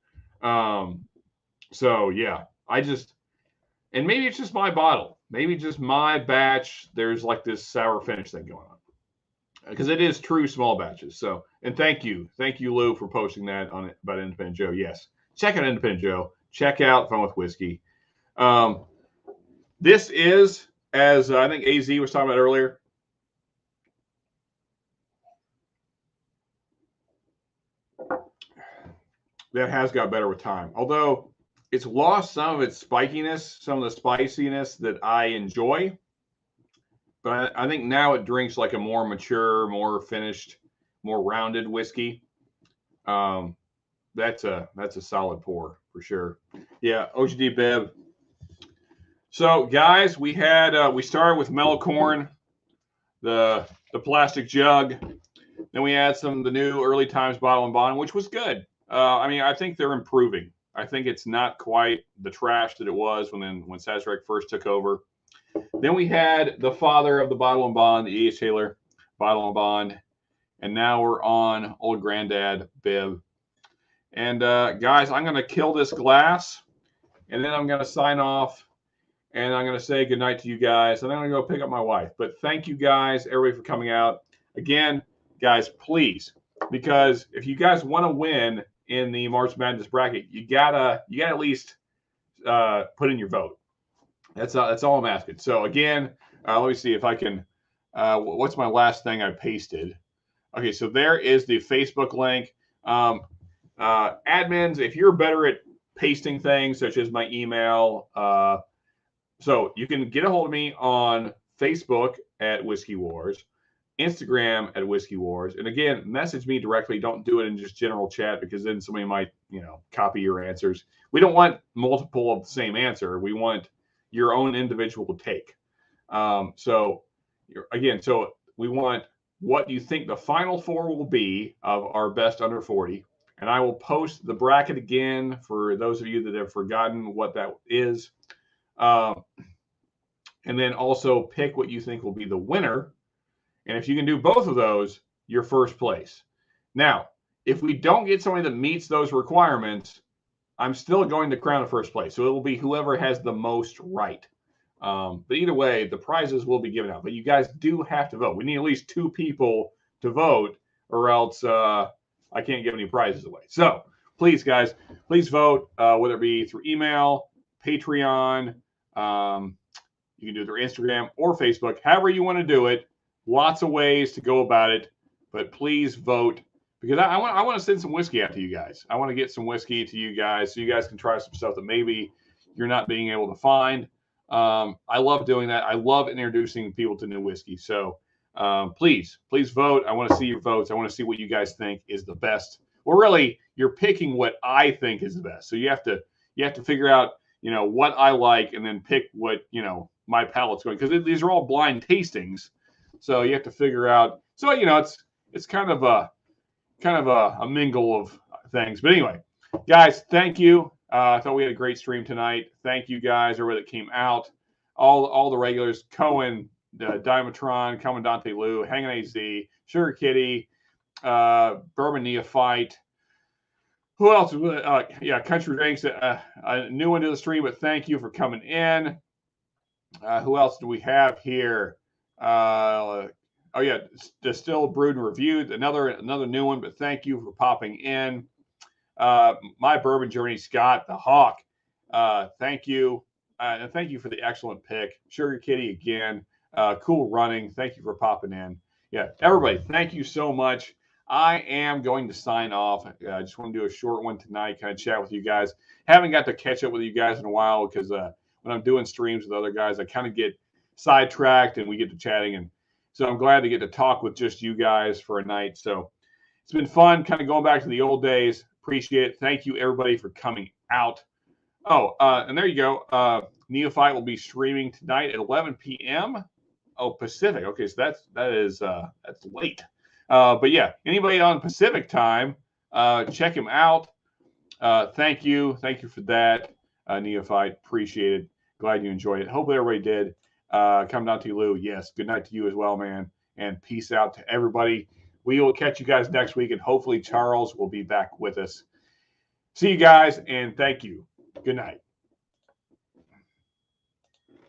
So yeah, and maybe it's just my bottle. Maybe just my batch, there's like this sour finish thing going on. Because it is true small batches. So, and thank you, Lou, for posting that on it about Independent Joe. Yes, check out Independent Joe. Check out Fun with Whiskey. This is, as I think AZ was talking about earlier, that has got better with time. Although it's lost some of its spikiness, some of the spiciness that I enjoy. But I think now it drinks like a more mature, more finished, more rounded whiskey. That's a solid pour for sure. Yeah, OGD Bev. So guys, we started with mellow corn, the plastic jug. Then we had some of the new Early Times Bottle and Bond, which was good. I mean, I think they're improving. I think it's not quite the trash that it was when Sazerac first took over. Then we had the father of the Bottle and Bond, the E.H. Taylor Bottle and Bond. And now we're on old granddad Biv. And guys, I'm going to kill this glass. And then I'm going to sign off. And I'm going to say goodnight to you guys. And I'm going to go pick up my wife. But thank you guys, everybody, for coming out. Again, guys, please. Because if you guys want to win in the March Madness bracket, you gotta at least put in your vote. That's all I'm asking. So again, let me see if I can. What's my last thing I pasted? Okay, so there is the Facebook link. Admins, if you're better at pasting things, such as my email, so you can get a hold of me on Facebook at Whiskey Wars, Instagram at Whiskey Wars, and again, message me directly. Don't do it in just general chat, because then somebody might, copy your answers. We don't want multiple of the same answer. We want your own individual take. So we want what you think the final 4 will be of our best under 40. And I will post the bracket again for those of you that have forgotten what that is. and then also pick what you think will be the winner. And if you can do both of those, you're first place. Now, if we don't get somebody that meets those requirements, I'm still going to crown the first place. So it will be whoever has the most right. But either way, the prizes will be given out. But you guys do have to vote. We need at least 2 people to vote, or else I can't give any prizes away. So please, guys, please vote, whether it be through email, Patreon, you can do it through Instagram or Facebook, however you want to do it. Lots of ways to go about it, but please vote, because I want to send some whiskey out to you guys. I want to get some whiskey to you guys so you guys can try some stuff that maybe you're not being able to find. I love doing that. I love introducing people to new whiskey. So please vote. I want to see your votes. I want to see what you guys think is the best. Well, really, you're picking what I think is the best. So you have to figure out, what I like, and then pick what, my palate's going, because these are all blind tastings. So you have to figure out. So it's kind of a mingle of things. But anyway, guys, thank you. I thought we had a great stream tonight. Thank you guys, everybody that came out, all the regulars, Cohen, Diamatron, Commandante Lou, Hanging AZ, Sugar Kitty, Bourbon Neophyte. Who else? Country Drinks, a new one to the stream, but thank you for coming in. Who else do we have here? Distilled, Brewed, and Reviewed, another new one, but thank you for popping in. My Bourbon Journey, Scott the Hawk, thank you. And thank you for the excellent pick. Sugar Kitty again, Cool Running, thank you for popping in. Yeah, everybody, thank you so much. I am going to sign off. I just want to do a short one tonight, kind of chat with you guys. Haven't got to catch up with you guys in a while, because when I'm doing streams with other guys, I kind of get sidetracked and we get to chatting. And so I'm glad to get to talk with just you guys for a night. So it's been fun, kind of going back to the old days. Appreciate it. Thank you, everybody, for coming out. Oh, and there you go. Neophyte will be streaming tonight at 11 p.m. Oh, Pacific. Okay, so that's late. But yeah, anybody on Pacific time, check him out. Thank you for that, Neophyte. Appreciate it. Glad you enjoyed it. Hope everybody did. Come down to you, Lou. Yes, good night to you as well, man. And peace out to everybody. We will catch you guys next week, and hopefully Charles will be back with us. See you guys, and thank you. Good night.